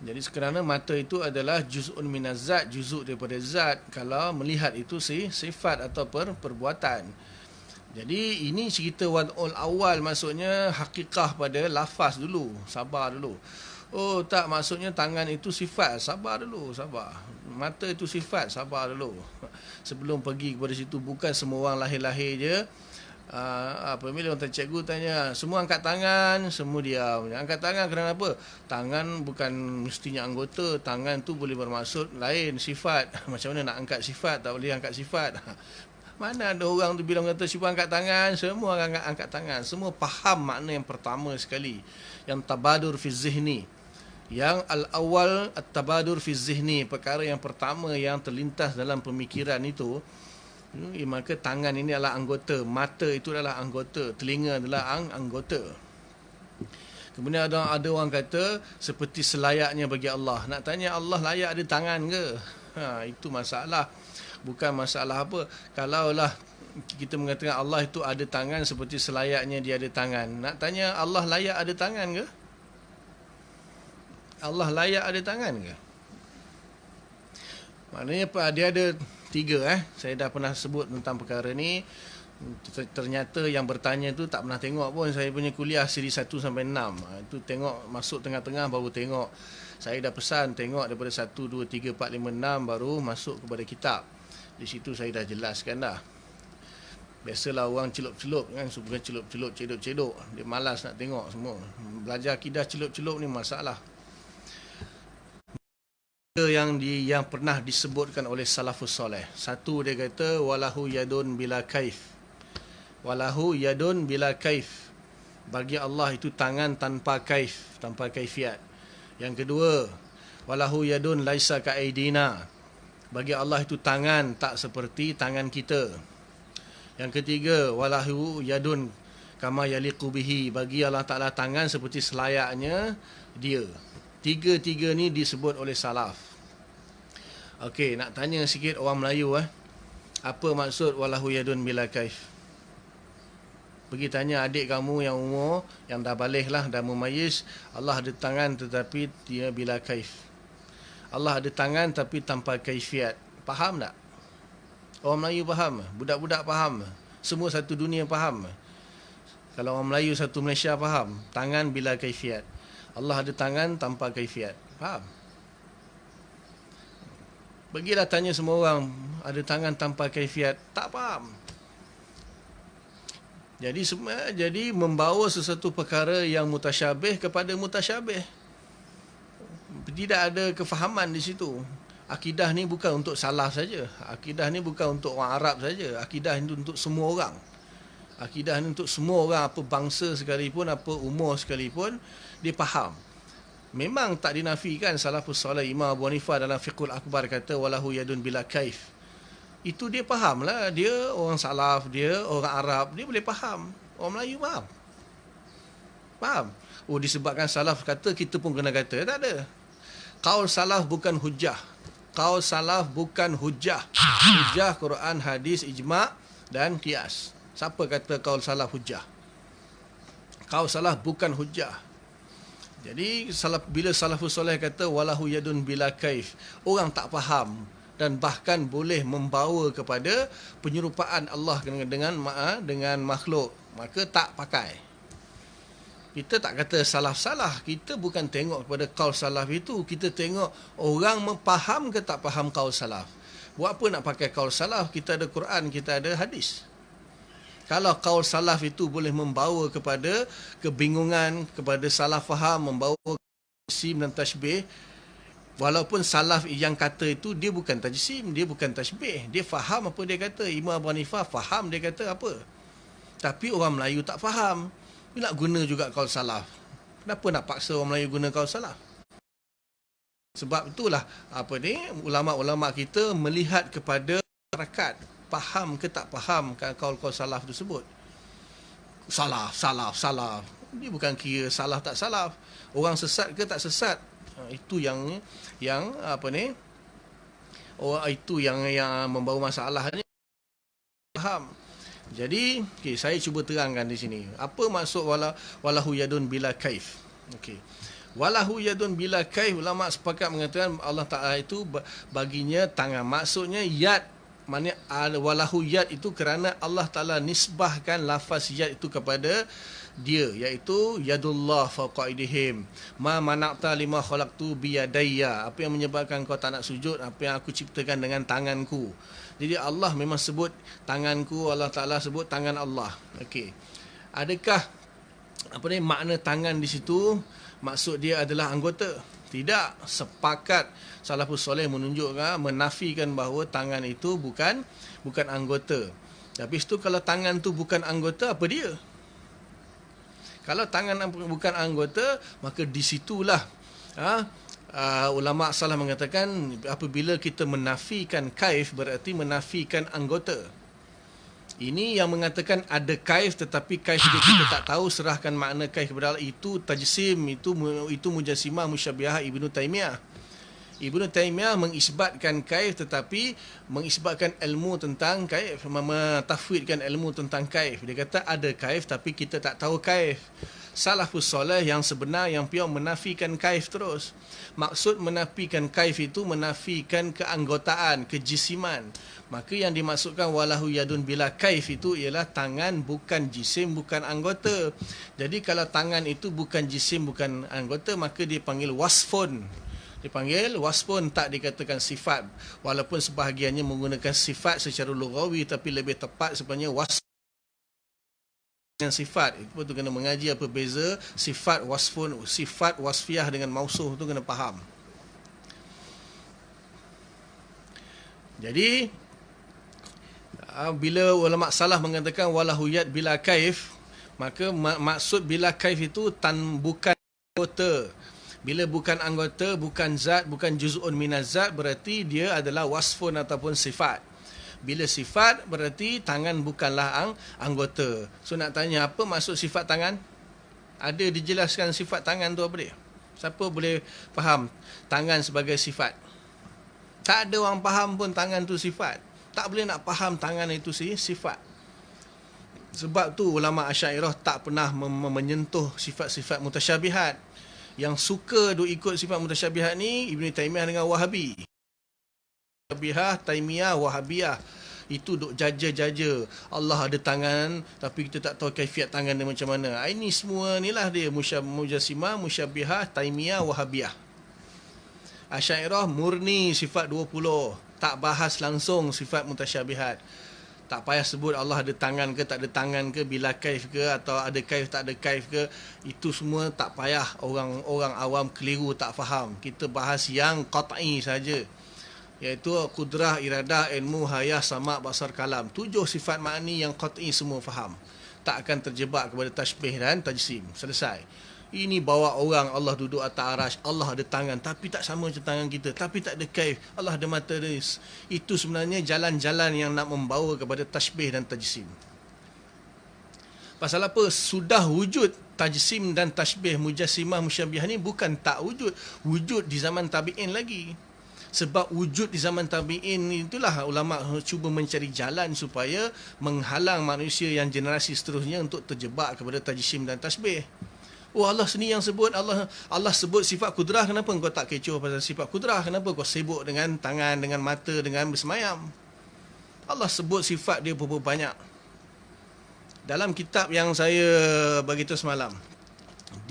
Jadi kerana mata itu adalah juz'un minaz zat, juzuk daripada zat. Kalau melihat itu sifat atau perbuatan. Jadi ini cerita wad'ul awal, maksudnya hakikah pada lafaz dulu. Sabar dulu. Oh tak, maksudnya tangan itu sifat. Sabar dulu, sabar. Mata itu sifat, sabar dulu. Sebelum pergi kepada situ, bukan semua orang lahir-lahir je. Apabila orang cikgu tanya, semua angkat tangan, semua diam. Angkat tangan kerana apa? Tangan bukan mestinya anggota. Tangan tu boleh bermaksud lain, sifat. Macam mana nak angkat sifat? Tak boleh angkat sifat. Mana ada orang tu bilang kata sifat angkat tangan, semua orang angkat tangan. Semua faham makna yang pertama sekali, yang tabadur fi zihni. Yang al-awwal at-tabadur fi zihni, perkara yang pertama yang terlintas dalam pemikiran itu. Maka tangan ini adalah anggota, mata itu adalah anggota, telinga adalah anggota. Kemudian ada orang kata seperti selayaknya bagi Allah. Nak tanya, Allah layak ada tangan ke? Itu masalah. Bukan masalah apa. Kalaulah kita mengatakan Allah itu ada tangan seperti selayaknya dia ada tangan. Nak tanya, Allah layak ada tangan ke? Allah layak ada tangan ke? Maknanya dia ada tiga. Saya dah pernah sebut tentang perkara ni. Ternyata yang bertanya tu tak pernah tengok pun saya punya kuliah siri 1 sampai 6. Itu tengok masuk tengah-tengah baru tengok. Saya dah pesan tengok daripada 1, 2, 3, 4, 5, 6 baru masuk kepada kitab. Di situ saya dah jelaskan dah. Biasalah orang celup-celup kan, bukan celup-celup, cedok-cedok. Dia malas nak tengok semua. Belajar akidah celup-celup ni masalah. Yang pernah disebutkan oleh salafus soleh. Satu, dia kata walahu yadun bila kaif. Walahu yadun bila kaif. Bagi Allah itu tangan tanpa kaif, tanpa kaifiat. Yang kedua, walahu yadun laisa ka aidina. Bagi Allah itu tangan tak seperti tangan kita. Yang ketiga, walahu yadun kama yaliqu bihi. Bagi Allah Ta'ala tangan seperti selayaknya dia. Tiga-tiga ni disebut oleh salaf. Okey, nak tanya sikit orang Melayu apa maksud walahu yadun bila kaif? Pergi tanya adik kamu yang umur, yang dah baligh lah, dah memayis, Allah ada tangan tetapi dia bila kaif. Allah ada tangan tapi tanpa kaifiat. Faham tak? Orang Melayu faham? Budak-budak faham? Semua satu dunia faham? Kalau orang Melayu satu Malaysia faham? Tangan bila kaifiat. Allah ada tangan tanpa kaifiat. Faham? Pergilah tanya semua orang, ada tangan tanpa kaifiat, tak faham. Jadi membawa sesuatu perkara yang mutasyabih kepada mutasyabih. Tidak ada kefahaman di situ. Akidah ni bukan untuk salaf saja. Akidah ni bukan untuk orang Arab saja. Akidah ni untuk semua orang. Akidah ni untuk semua orang, apa bangsa sekalipun, apa umur sekalipun, dia faham. Memang tak dinafikan salafus soleh. Imam Abu Hanifah dalam Fiqhul Akbar kata walahu yadun bila kaif. Itu dia faham lah. Dia orang salaf, dia orang Arab, dia boleh faham. Orang Melayu faham. Faham? Oh, disebabkan salaf kata, kita pun kena kata. Tak ada. Qaul salaf bukan hujah. Qaul salaf bukan hujah. Hujah Quran, hadis, ijma' dan qiyas. Siapa kata qaul salaf hujah? Qaul salaf bukan hujah. Jadi bila salafus soleh kata walahu yadun bila kaif, orang tak faham dan bahkan boleh membawa kepada penyerupaan Allah dengan makhluk, maka tak pakai. Kita tak kata salaf salah, kita bukan tengok kepada qaul salaf itu, kita tengok orang faham ke tak faham qaul salaf. Buat apa nak pakai qaul salaf? Kita ada Quran, kita ada hadis. Kalau qaul salaf itu boleh membawa kepada kebingungan, kepada salah faham, membawa tajsim dan tashbih, walaupun salaf yang kata itu dia bukan tajsim, dia bukan tashbih, dia faham apa dia kata. Imam Abu Hanifah faham dia kata apa. Tapi orang Melayu tak faham. Dia nak guna juga qaul salaf. Kenapa nak paksa orang Melayu guna qaul salaf? Sebab itulah ulama-ulama kita melihat kepada masyarakat. Faham ke tak faham qaul-qaul salaf tersebut. Salaf. Dia bukan kira salaf tak salaf. Orang sesat ke tak sesat. Itu yang apa ni? Oh, itu yang membawa masalahnya. Faham? Jadi, okey, saya cuba terangkan di sini. Apa maksud walahu yadun bila kaif? Okey. Walahu yadun bila kaif, ulama sepakat mengatakan Allah Taala itu baginya tangan. Maksudnya yad, maknanya walahu yad itu kerana Allah Taala nisbahkan lafaz yad itu kepada dia, iaitu yadullah fawqa aydihim. Ma mana'ta lima khalaqtu biyadayya. Apa yang menyebabkan kau tak nak sujud? Apa yang aku ciptakan dengan tanganku. Jadi Allah memang sebut tanganku, Allah Taala sebut tangan Allah. Okey. Adakah makna tangan di situ maksud dia adalah anggota? Tidak. Sepakat salafus soleh menunjukkan, menafikan bahawa tangan itu bukan anggota. Tapi itu kalau tangan tu bukan anggota, apa dia? Kalau tangan bukan anggota, maka di situlah ulama salah mengatakan apabila kita menafikan kaif, berarti menafikan anggota. Ini yang mengatakan ada kaif tetapi kaif dia kita tak tahu, serahkan makna kaif kepada Allah. Itu tajsim, itu mujassimah musyabbihah Ibnu Taimiyah. Ibnu Taimiyah mengisbatkan kaif tetapi mengisbatkan ilmu tentang kaif, mentafwidkan ilmu tentang kaif. Dia kata ada kaif tapi kita tak tahu kaif. Salafus soleh yang sebenar, yang pion, menafikan kaif terus. Maksud menafikan kaif itu menafikan keanggotaan, kejisiman. Maka yang dimaksudkan walahu yadun bila kaif itu ialah tangan bukan jisim, bukan anggota. Jadi kalau tangan itu bukan jisim, bukan anggota, maka dipanggil wasfun. Dipanggil wasfun, tak dikatakan sifat. Walaupun sebahagiannya menggunakan sifat secara lughawi, tapi lebih tepat sebenarnya wasfun dengan sifat. Itu tu kena mengaji apa beza sifat wasfun, sifat wasfiyah dengan mausuh tu kena faham. Jadi bila ulama salah mengatakan walahu yad bila kaif, maka maksud bila kaif itu bukan anggota. Bila bukan anggota, bukan zat, bukan juz'un minaz zat, berarti dia adalah wasfun ataupun sifat. Bila sifat, berarti tangan bukanlah anggota. So nak tanya, apa maksud sifat tangan? Ada dijelaskan sifat tangan tu apa dia? Siapa boleh faham tangan sebagai sifat? Tak ada orang faham pun tangan tu sifat. Tak boleh nak faham tangan itu sifat. Sebab tu ulama Asy'ariyah tak pernah menyentuh sifat-sifat mutasyabihat. Yang suka duk ikut sifat mutasyabihat ni Ibnu Taimiyah dengan Wahabi. Mutasyabihat, Taimiyah, Wahabiyah. Itu duk jaja-jaja. Allah ada tangan tapi kita tak tahu kaifiat tangan dia macam mana. Ini semua inilah dia mujassimah, musyabihah, Taimiyah, Wahabiyah. Asy'ariyah murni sifat 20. Tak bahas langsung sifat mutasyabihat. Tak payah sebut Allah ada tangan ke tak ada tangan ke, bila kaif ke, atau ada kaif tak ada kaif ke. Itu semua tak payah, orang awam keliru tak faham. Kita bahas yang qat'i saja, iaitu kudrah, iradah, ilmu, hayah, sama', basar, kalam. 7 sifat makni yang qat'i semua faham. Tak akan terjebak kepada tashbih dan tajsim. Selesai. Ini bawa orang Allah duduk atas arash, Allah ada tangan tapi tak sama macam tangan kita, tapi tak ada kaif, Allah ada mata ris. Itu sebenarnya jalan-jalan yang nak membawa kepada tashbih dan tajsim. Pasal apa? Sudah wujud tajsim dan tashbih, mujassimah, musyabbihah ni bukan tak wujud. Wujud di zaman tabi'in lagi. Sebab wujud di zaman tabi'in itulah ulama cuba mencari jalan supaya menghalang manusia yang generasi seterusnya untuk terjebak kepada tajsim dan tashbih. Oh, Allah sendiri yang sebut, Allah sebut sifat kudrah, kenapa kau tak kecoh pasal sifat kudrah? Kenapa kau sibuk dengan tangan, dengan mata, dengan bersemayam? Allah sebut sifat dia berapa banyak. Dalam kitab yang saya bagi tahu semalam,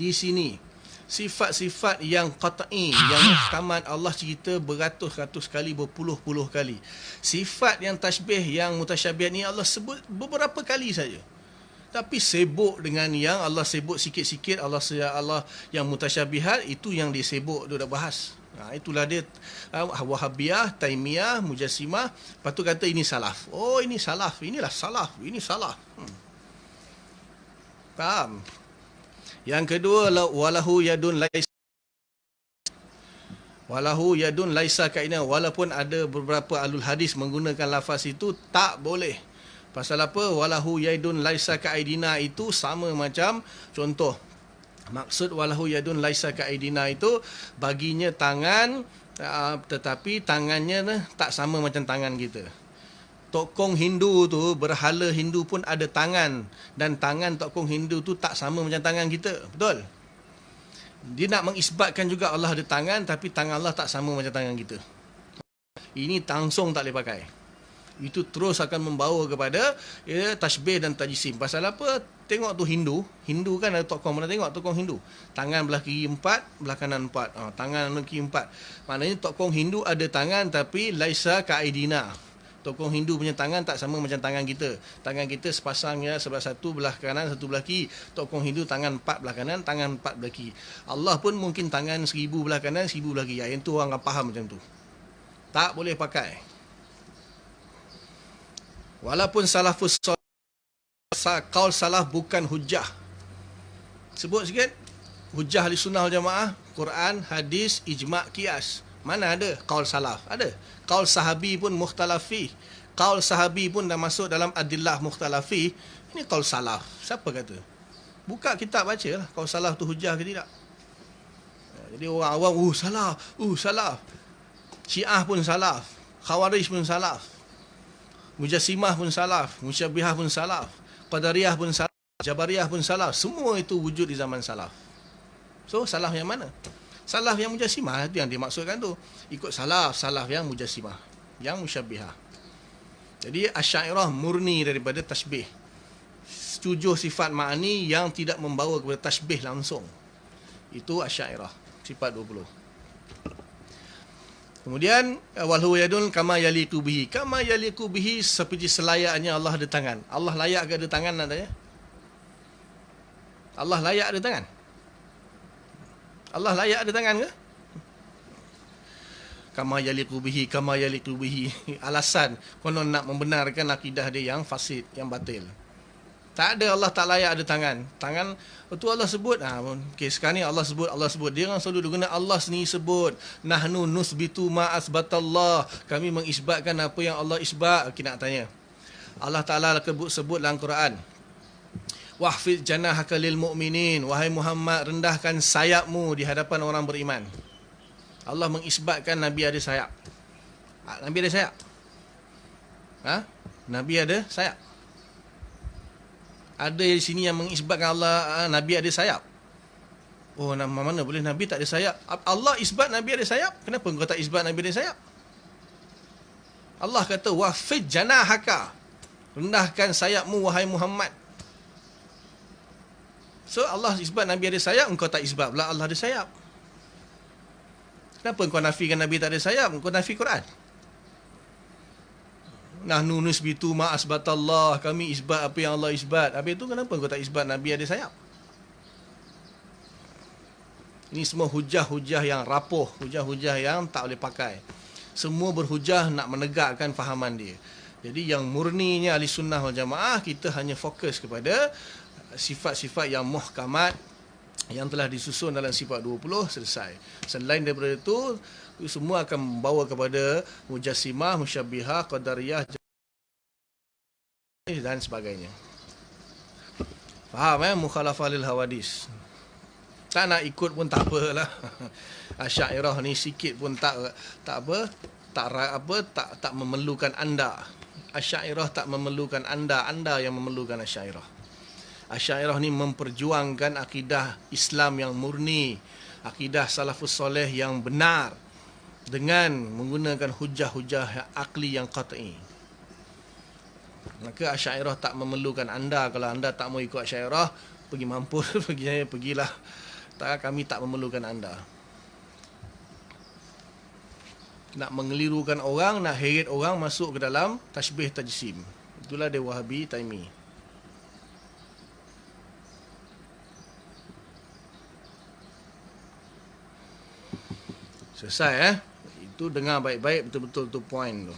di sini sifat-sifat yang qat'i, yang muhkamat, Allah cerita beratus-ratus kali, berpuluh-puluh kali. Sifat yang tashbih, yang mutasyabihat ni Allah sebut beberapa kali saja. Tapi sibuk dengan yang Allah sebut sikit-sikit, Allah yang mutasyabihat, itu yang dia sibuk, dia dah bahas. Itulah dia Wahabiyah, Taimiyah, Mujassimah. Lepas tu kata ini salaf. Oh, ini salaf, inilah salaf, ini salaf. Faham? Yang kedua, walahu yadun laisa kaina. Walaupun ada beberapa ahlul hadis menggunakan lafaz itu, tak boleh. Pasal apa? Walahu yaidun laisa ka'aidina itu sama macam contoh Maksud walahu yadun laisa ka'aidina itu baginya tangan, tetapi tangannya tak sama macam tangan kita. Tokong Hindu tu, berhala Hindu pun ada tangan, dan tangan tokong Hindu tu tak sama macam tangan kita. Betul? Dia nak mengisbatkan juga Allah ada tangan, tapi tangan Allah tak sama macam tangan kita. Ini langsung tak boleh pakai. Itu terus akan membawa kepada tashbih dan tajsim. Pasal apa? Tengok tu Hindu. Hindu kan ada tokong. Mana tengok tokong Hindu? Tangan belah kiri 4, belah kanan 4. Tangan belah kiri 4. Maknanya tokong Hindu ada tangan, tapi laisa ka'aidina. Tokong Hindu punya tangan tak sama macam tangan kita. Tangan kita sepasangnya, sebelah satu belah kanan, satu belah kiri. Tokong Hindu tangan 4 belah kanan, tangan 4 belah kiri. Allah pun mungkin tangan 1000 belah kanan, 1000 belah kiri. Yang tu orang faham macam tu. Tak boleh pakai. Walaupun salafus qaul salaf bukan hujah. Sebut sikit. Hujah ahli sunnah wal jamaah, Quran, hadis, ijma', qiyas. Mana ada qaul salaf? Ada. Qaul sahabi pun mukhtalafi. Qaul sahabi pun dah masuk dalam adillah mukhtalafi. Ini qaul salaf. Siapa kata? Buka kitab baca lah. Qaul salaf tu hujah ke tidak. Jadi orang awam, salaf. Salaf. Syiah pun salaf. Khawarij pun salaf. Mujassimah pun salaf, Musyabbihah pun salaf, Qadariyah pun salaf, Jabariyah pun salaf. Semua itu wujud di zaman salaf. So, salaf yang mana? Salaf yang Mujassimah, itu yang dimaksudkan tu. Ikut salaf yang Mujassimah, yang Musyabbihah. Jadi, Asy'ariyah murni daripada tashbih. Setuju sifat ma'ani yang tidak membawa kepada tashbih langsung. Itu Asy'ariyah, sifat 20. Kemudian wal huwa yadun kama yaliqu bihi. Kama yaliqu bihi, seperti selayaknya Allah ada tangan. Allah layak ke ada tangan nadanya? Allah layak ada tangan? Allah layak ada tangan ke? Kama yaliqu bihi, kama yaliqu bihi. Alasan konon nak membenarkan akidah dia yang fasid, yang batil. Tak ada, Allah tak layak ada tangan. Tangan itu Allah sebut. Okay, sekarang ni Allah sebut. Dia orang selalu guna Allah sendiri sebut. Nahnu nusbitu ma asbatallah. Kami mengisbatkan apa yang Allah isbat. Okay, nak tanya. Allah Ta'ala sebut dalam Quran. Wahfiz janahaka lil mu'minin. Wahai Muhammad, rendahkan sayapmu di hadapan orang beriman. Allah mengisbatkan Nabi ada sayap. Nabi ada sayap? Nabi ada sayap? Ada di sini yang mengisbatkan Allah, Nabi ada sayap. Oh, mana boleh Nabi tak ada sayap? Allah isbat Nabi ada sayap. Kenapa kau tak isbat Nabi ada sayap? Allah kata, wafid janahaka. Rendahkan sayapmu, wahai Muhammad. So, Allah isbat Nabi ada sayap, engkau tak isbat pula Allah ada sayap. Kenapa engkau nafikan Nabi tak ada sayap? Engkau nafi Quran. Nahnu nusbitu ma asbatallah. Kami isbat apa yang Allah isbat. Habis itu kenapa kau tak isbat Nabi ada sayap? Ini semua hujah-hujah yang rapuh, hujah-hujah yang tak boleh pakai. Semua berhujah nak menegakkan fahaman dia. Jadi yang murninya ahli sunnah wal jamaah, kita hanya fokus kepada sifat-sifat yang muhkamat yang telah disusun dalam sifat 20, selesai. Selain daripada itu, semua akan membawa kepada Mujassimah, Musyabbihah, Qadariyah dan sebagainya. Faham Mukhalafah lil hawadis. Tak nak ikut pun tak apalah. Asy'ariyah ni sikit pun tak memerlukan anda. Asy'ariyah tak memerlukan anda yang memerlukan Asy'ariyah. Asy'ariyah ni memperjuangkan akidah Islam yang murni, akidah salafus soleh yang benar, dengan menggunakan hujah-hujah akli yang qat'i. Maka Asy'ariyah tak memerlukan anda. Kalau anda tak mau ikut Asy'ariyah, pergi mampus, pergilah. Kami tak memerlukan anda. Nak mengelirukan orang, nak heret orang masuk ke dalam tashbih tajsim. Itulah dia Wahabi Taimi. Selesai Itu dengar baik-baik, betul-betul tu point tu.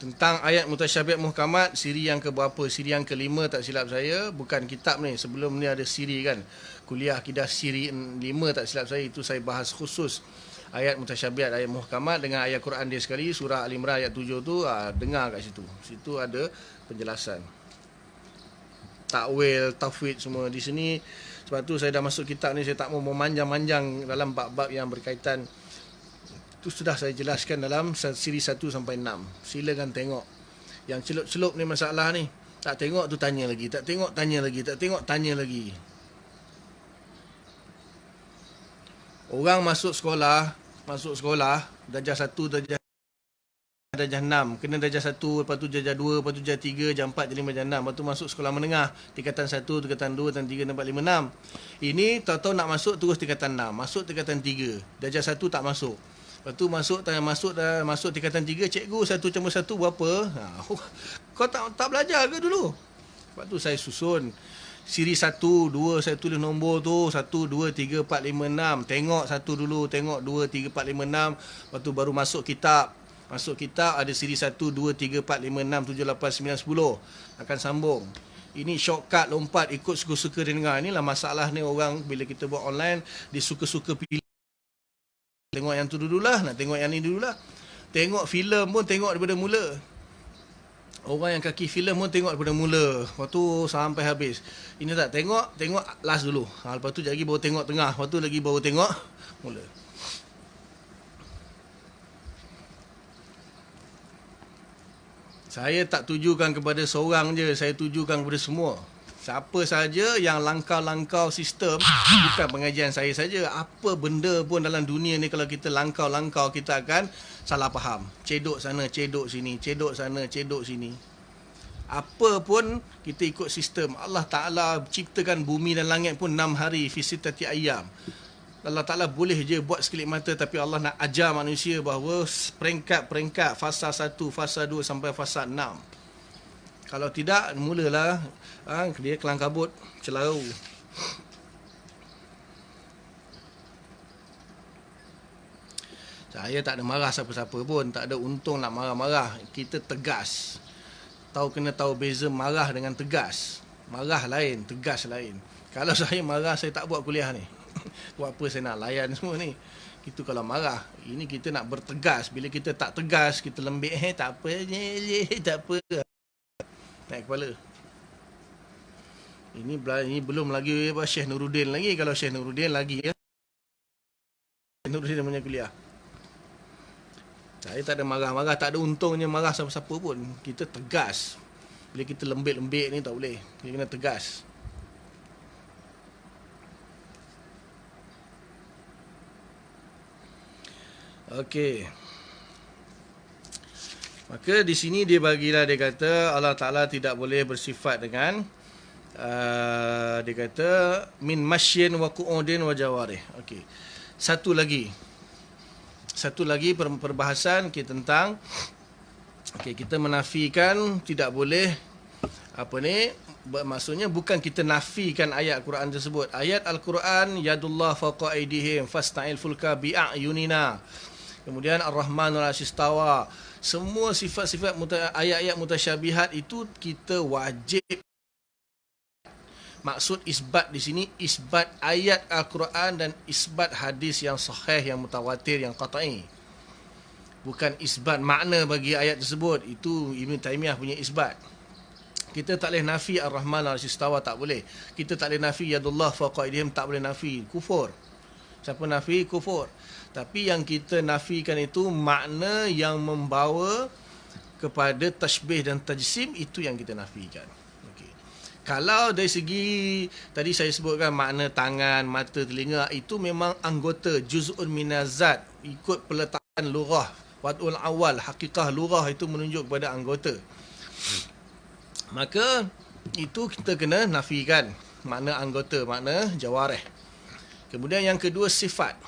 Tentang ayat mutasyabihat muhkamat, siri yang keberapa? Siri yang kelima tak silap saya. Bukan kitab ni, sebelum ni ada siri kan. Kuliah akidah siri 5 tak silap saya. Itu saya bahas khusus ayat mutasyabihat, ayat muhkamat dengan ayat Quran dia sekali, surah Al-Imran ayat 7 tu, dengar kat situ. Situ ada penjelasan. Takwil, tafwid semua di sini. Sebab tu saya dah masuk kitab ni, saya tak mau memanjang-manjang dalam bab-bab yang berkaitan. Itu sudah saya jelaskan dalam siri 1 sampai 6. Silakan tengok. Yang celup-celup ni masalah ni. Tak tengok tu tanya lagi, tak tengok tanya lagi, tak tengok tanya lagi. Orang masuk sekolah, darjah 1, darjah 6, kena darjah 1, lepas tu darjah 2, lepas tu darjah 3, darjah 4, darjah 5, darjah 6, lepas tu masuk sekolah menengah, tingkatan 1, tingkatan 2, tingkatan 3, 4, 5, 6. Ini tahu-tahu nak masuk terus tingkatan 6, masuk tingkatan 3, darjah 1 tak masuk. Lepas tu masuk tingkatan 3, cikgu 1 campur 1 berapa? Kau tak belajar ke dulu? Lepas tu saya susun siri 1, 2, saya tulis nombor tu 1, 2, 3, 4, 5, 6. Tengok 1 dulu, tengok 2, 3, 4, 5, 6. Lepas tu baru masuk kitab. Masuk kitab ada siri 1, 2, 3, 4, 5, 6, 7, 8, 9, 10. Akan sambung. Ini shortcut, lompat, ikut suka-suka dia dengar. Inilah masalah ni orang bila kita buat online, dia suka-suka pilih. Tengok yang tu dululah, nak tengok yang ni dululah. Tengok filem pun tengok daripada mula. Orang yang kaki filem pun tengok daripada mula. Lepas tu sampai habis. Ini tak, tengok last dulu. Lepas tu lagi baru tengok tengah. Lepas tu lagi baru tengok mula. Saya tak tujukan kepada seorang je, saya tujukan kepada semua. Siapa saja yang langkau-langkau sistem, bukan pengajian saya saja. Apa benda pun dalam dunia ni kalau kita langkau-langkau, kita akan salah faham. Cedok sana, cedok sini, cedok sana, cedok sini. Apa pun kita ikut sistem. Allah Ta'ala ciptakan bumi dan langit pun 6 hari, fi sittati ayyam. Allah Ta'ala boleh je buat sekelip mata, tapi Allah nak ajar manusia bahawa peringkat-peringkat fasa 1, fasa 2 sampai fasa 6. Kalau tidak, mulalah dia kelang kabut, celau. Saya tak ada marah siapa-siapa pun, tak ada untung nak marah-marah. Kita tegas. Kena tahu beza marah dengan tegas. Marah lain, tegas lain. Kalau saya marah, saya tak buat kuliah ni. Buat apa saya nak layan semua ni? Itu kalau marah. Ini kita nak bertegas. Bila kita tak tegas, kita lembik, tak apa, tak apa. Naik kepala. Ini belum lagi Syekh Nuruddin lagi. Kalau Syekh Nuruddin lagi ya. Syekh Nuruddin punya kuliah. Saya tak ada marah-marah, tak ada untungnya marah siapa-siapa pun. Kita tegas. Bila kita lembik-lembik ni tak boleh. Kita kena tegas. Okey. Maka di sini dia kata Allah Ta'ala tidak boleh bersifat dengan dia kata min masyin wa qu'udin wa jawarih. Okey. Satu lagi perbahasan kita tentang kita menafikan tidak boleh maksudnya bukan kita nafikan ayat Quran tersebut. Ayat Al-Quran yadullah fawqa aydihim fasta'il fulka bi'ayunina. Kemudian Ar-Rahmanul 'arsy istawa. Semua sifat-sifat ayat-ayat mutasyabihat itu kita wajib. Maksud isbat di sini isbat ayat Al-Quran dan isbat hadis yang sahih, yang mutawatir, yang qat'i. Bukan isbat makna bagi ayat tersebut. Itu Ibn Taymiyah punya isbat. Kita tak boleh nafi Ar-Rahman al-'arsy istawa, tak boleh. Kita tak boleh nafi yadullah fawqa aydihim, tak boleh nafi. Kufur. Siapa nafi? Kufur. Tapi yang kita nafikan itu makna yang membawa kepada tashbih dan tajsim, itu yang kita nafikan. Okay. Kalau dari segi tadi saya sebutkan makna tangan, mata, telinga, itu memang anggota juz'un minazat, ikut peletakan lughah. Wad'ul awal, hakikah lughah itu menunjuk kepada anggota. Maka itu kita kena nafikan makna anggota, makna jawarih. Kemudian yang kedua sifat.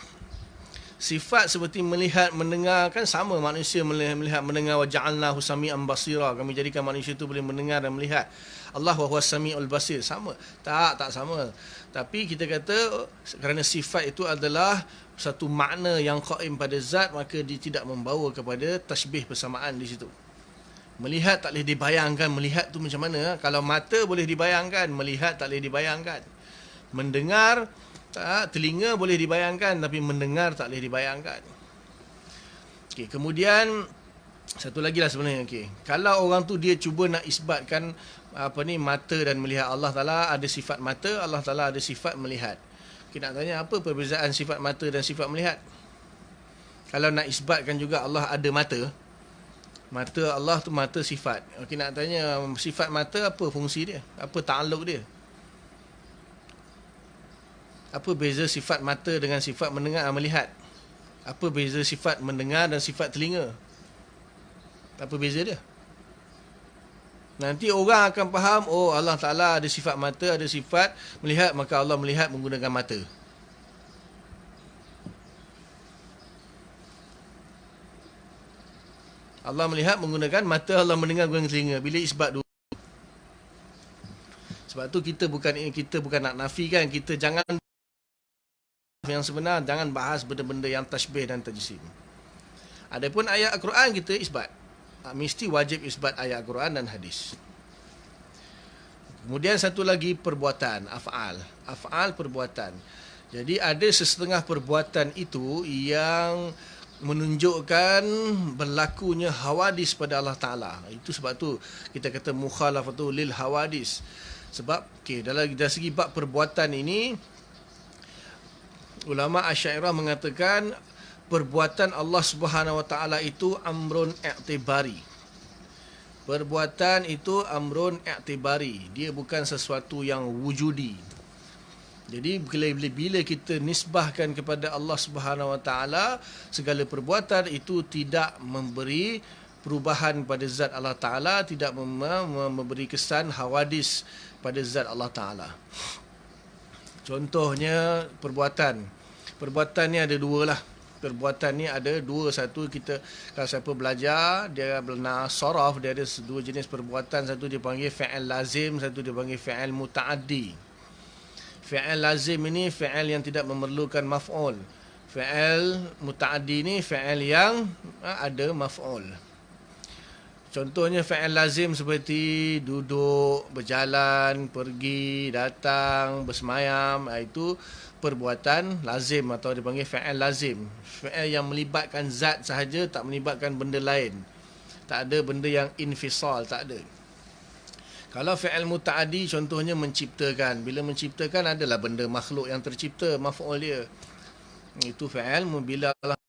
Sifat seperti melihat, mendengar, kan sama manusia melihat, mendengar. Wa ja'alnahu sami'an basira. Kami jadikan manusia itu boleh mendengar dan melihat. Allah wa huwas sami'ul basir. Sama? Tak sama. Tapi kita kata kerana sifat itu adalah satu makna yang qaim pada zat, maka dia tidak membawa kepada tashbih persamaan di situ. Melihat tak boleh dibayangkan melihat tu macam mana. Kalau mata boleh dibayangkan, melihat tak boleh dibayangkan. Mendengar, telinga boleh dibayangkan, tapi mendengar tak boleh dibayangkan. Okey, kemudian satu lagi lah sebenarnya. Okey, kalau orang tu dia cuba nak isbatkan mata dan melihat, Allah Taala ada sifat mata, Allah Taala ada sifat melihat. Okey, nak tanya apa perbezaan sifat mata dan sifat melihat? Kalau nak isbatkan juga Allah ada mata, mata Allah tu mata sifat. Okey, nak tanya sifat mata apa fungsi dia? Apa ta'alluq dia? Apa beza sifat mata dengan sifat mendengar melihat? Apa beza sifat mendengar dan sifat telinga? Apa beza dia? Nanti orang akan faham, oh Allah Ta'ala ada sifat mata, ada sifat melihat, maka Allah melihat menggunakan mata. Allah melihat menggunakan mata, Allah mendengar menggunakan telinga. Bila isbat dulu. Sebab tu kita bukan nak nafikan, kita jangan yang sebenar, jangan bahas benda-benda yang tashbih dan tajsim. Adapun ayat Al-Quran kita isbat. Mesti wajib isbat ayat Al-Quran dan hadis. Kemudian satu lagi perbuatan, af'al. Af'al perbuatan. Jadi ada sesetengah perbuatan itu yang menunjukkan berlakunya hawadis pada Allah Ta'ala. Itu sebab tu kita kata mukhalafatu lil hawadis. Sebab dalam segi bab perbuatan ini, ulama Asy'ariyah mengatakan perbuatan Allah Subhanahu Wa Taala itu amrun i'tibari. Perbuatan itu amrun i'tibari. Dia bukan sesuatu yang wujudi. Jadi bila kita nisbahkan kepada Allah Subhanahu Wa Taala, segala perbuatan itu tidak memberi perubahan pada zat Allah Taala, tidak memberi kesan hawadis pada zat Allah Taala. Contohnya perbuatan. Perbuatan ni ada dua lah. Perbuatan ni ada dua. Satu, kita kalau siapa belajar, dia benar saraf, dia ada dua jenis perbuatan. Satu dia panggil fi'il lazim, satu dia panggil fi'il muta'addi. Fi'il lazim ini fi'il yang tidak memerlukan maf'ul. Fi'il muta'addi ni fi'il yang ada maf'ul. Contohnya fi'il lazim seperti duduk, berjalan, pergi, datang, bersemayam. Itu perbuatan lazim atau dipanggil fi'il lazim. Fi'il yang melibatkan zat sahaja, tak melibatkan benda lain. Tak ada benda yang infisal, tak ada. Kalau fi'il muta'addi contohnya menciptakan. Bila menciptakan adalah benda makhluk yang tercipta, maf'ul dia. Itu fi'il bila Allah,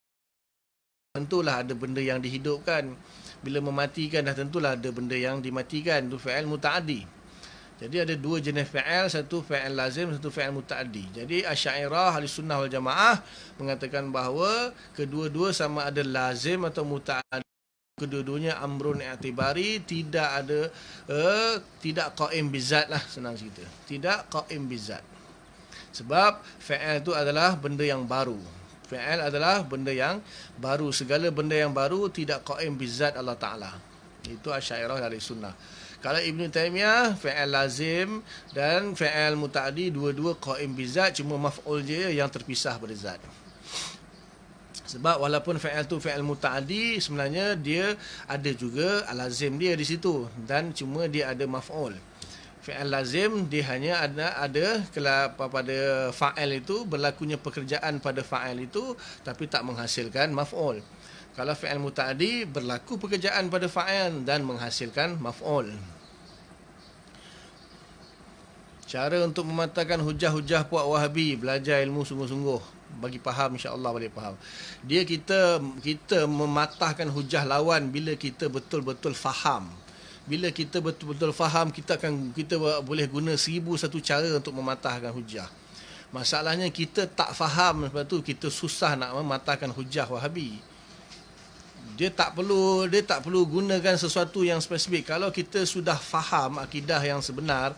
tentulah ada benda yang dihidupkan. Bila mematikan dah tentulah ada benda yang dimatikan. Itu fi'il muta'addi. Jadi ada dua jenis fi'il, satu fi'il lazim, satu fi'il muta'addi. Jadi Asy'ariyah Ahli Sunnah wal Jamaah mengatakan bahawa kedua-dua sama ada lazim atau muta'addi. Kedua-duanya amrun i'tibari, tidak ada tidak qaim bizat lah, senang cerita. Tidak qaim bizat. Sebab fi'il itu adalah benda yang baru. Fi'il adalah benda yang baru. Segala benda yang baru tidak qaim bizat Allah Ta'ala. Itu Asy'ariyah dari sunnah. Kalau Ibn Taymiyah, fi'il lazim dan fi'il muta'addi dua-dua qaim bizat, cuma maf'ul je yang terpisah pada zat. Sebab walaupun fi'il tu fi'il muta'addi, sebenarnya dia ada juga lazim dia di situ, dan cuma dia ada maf'ul. Fi'il lazim dia hanya ada pada fa'il itu, berlakunya pekerjaan pada fa'il itu, tapi tak menghasilkan maf'ul. Kalau fi'il muta'addi berlaku pekerjaan pada fa'il dan menghasilkan maf'ul. Cara untuk mematahkan hujah-hujah puak Wahabi, belajar ilmu sungguh-sungguh. Bagi faham, insya-Allah boleh faham. Kita mematahkan hujah lawan bila kita betul-betul faham. Bila kita betul-betul faham, kita boleh guna 1001 cara untuk mematahkan hujah. Masalahnya kita tak faham, sebab tu kita susah nak mematahkan hujah Wahabi. Dia tak perlu gunakan sesuatu yang spesifik. Kalau kita sudah faham akidah yang sebenar,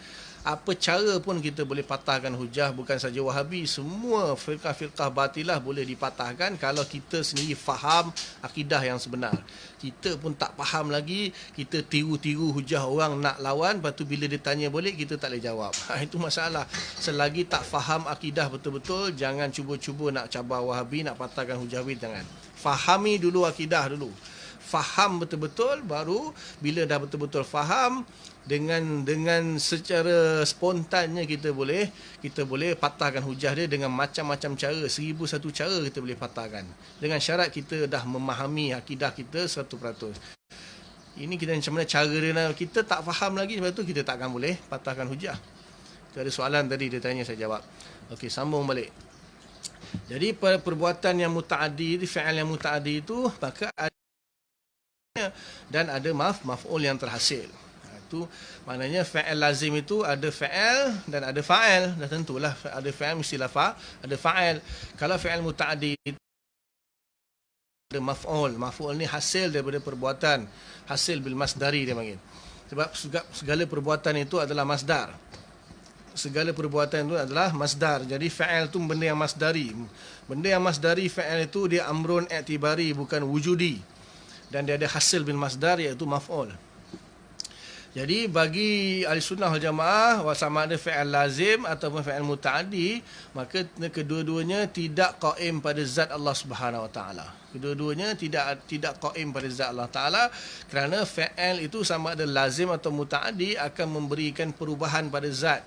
apa cara pun kita boleh patahkan hujah. Bukan saja Wahabi, semua firqah-firqah batilah boleh dipatahkan kalau kita sendiri faham akidah yang sebenar. Kita pun tak faham lagi, kita tiru-tiru hujah orang nak lawan, lepas tu bila dia tanya balik, kita tak boleh jawab. Itu masalah. Selagi tak faham akidah betul-betul, jangan cuba-cuba nak cabar Wahabi, nak patahkan hujah Wahabi, jangan. Fahami dulu akidah dulu. faham betul-betul, baru bila dah betul-betul faham, dengan secara spontannya kita boleh patahkan hujah dia dengan macam-macam cara, 1001 cara kita boleh patahkan. Dengan syarat kita dah memahami akidah kita 100%. Ini kita macam mana cara dia, kita tak faham lagi, sebab tu kita takkan boleh patahkan hujah. Itu ada soalan tadi dia tanya, saya jawab. Okey, sambung balik. Jadi perbuatan yang muta'addi, fi'al yang muta'addi itu, maka ada dan ada maf'ul yang terhasil. Itu maknanya fa'il lazim itu ada fa'il dan ada fa'il. Dah tentulah ada fa'il mestilah ada fa'il. Kalau fa'il muta'addi ada maf'ul. Maf'ul ni hasil daripada perbuatan, hasil bil masdari dia panggil. Sebab segala perbuatan itu adalah masdar. Segala perbuatan itu adalah masdar. Jadi fa'il tu benda yang masdari. Benda yang masdari fa'il itu dia amrun i'tibari, bukan wujudi. Dan dia ada hasil bil masdar, iaitu maf'ul. Jadi bagi ahli sunnah wal jamaah, sama ada fa'il lazim ataupun fa'il muta'addi, maka kedua-duanya tidak qaim pada zat Allah Subhanahu wa taala. Kedua-duanya tidak qaim pada zat Allah taala, kerana fa'il itu sama ada lazim atau muta'addi akan memberikan perubahan pada zat.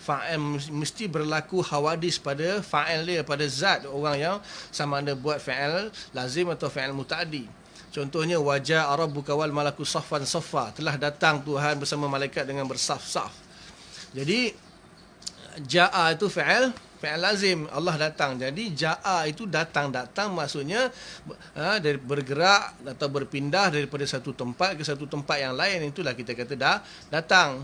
Fa'il mesti berlaku hawadis pada fa'il dia, pada zat orang yang sama ada buat fa'il lazim atau fa'il muta'addi. Contohnya, wajah rabbuka wal malaku saffan saffa, telah datang Tuhan bersama malaikat dengan bersaf-saf. Jadi ja'a itu fa'il lazim, Allah datang. Jadi ja'a itu datang maksudnya dari bergerak atau berpindah daripada satu tempat ke satu tempat yang lain, itulah kita kata dah datang.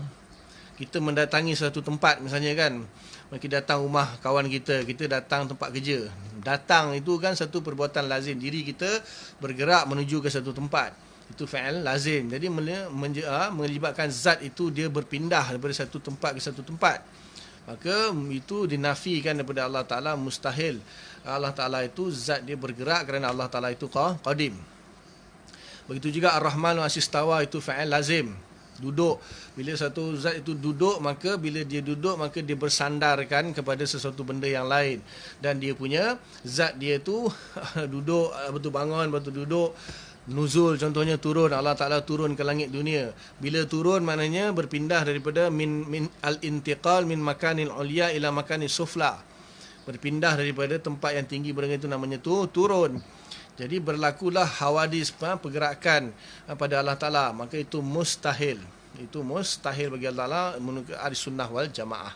Kita mendatangi satu tempat misalnya kan, kita datang rumah kawan kita datang tempat kerja. Datang itu kan satu perbuatan lazim, diri kita bergerak menuju ke satu tempat, itu fa'il lazim. Jadi melibatkan zat itu dia berpindah daripada satu tempat ke satu tempat, maka itu dinafikan daripada Allah Ta'ala, mustahil. Allah Ta'ala itu zat dia bergerak kerana Allah Ta'ala itu qadim. Begitu juga Ar-Rahman wa Asistawa, itu fa'il lazim, duduk. Bila satu zat itu duduk, maka bila dia duduk, maka dia bersandarkan kepada sesuatu benda yang lain. Dan dia punya zat dia itu duduk, betul bangun, betul duduk. Nuzul contohnya turun, Allah Ta'ala turun ke langit dunia. Bila turun maknanya berpindah daripada min al-intiqal min makanil ulya ila makanil sufla. Berpindah daripada tempat yang tinggi berada itu namanya turun. Jadi berlakulah hawadis, pergerakan pada Allah Ta'ala, maka itu mustahil. Itu mustahil bagi Allah Ta'ala menurut ahli sunnah wal jamaah.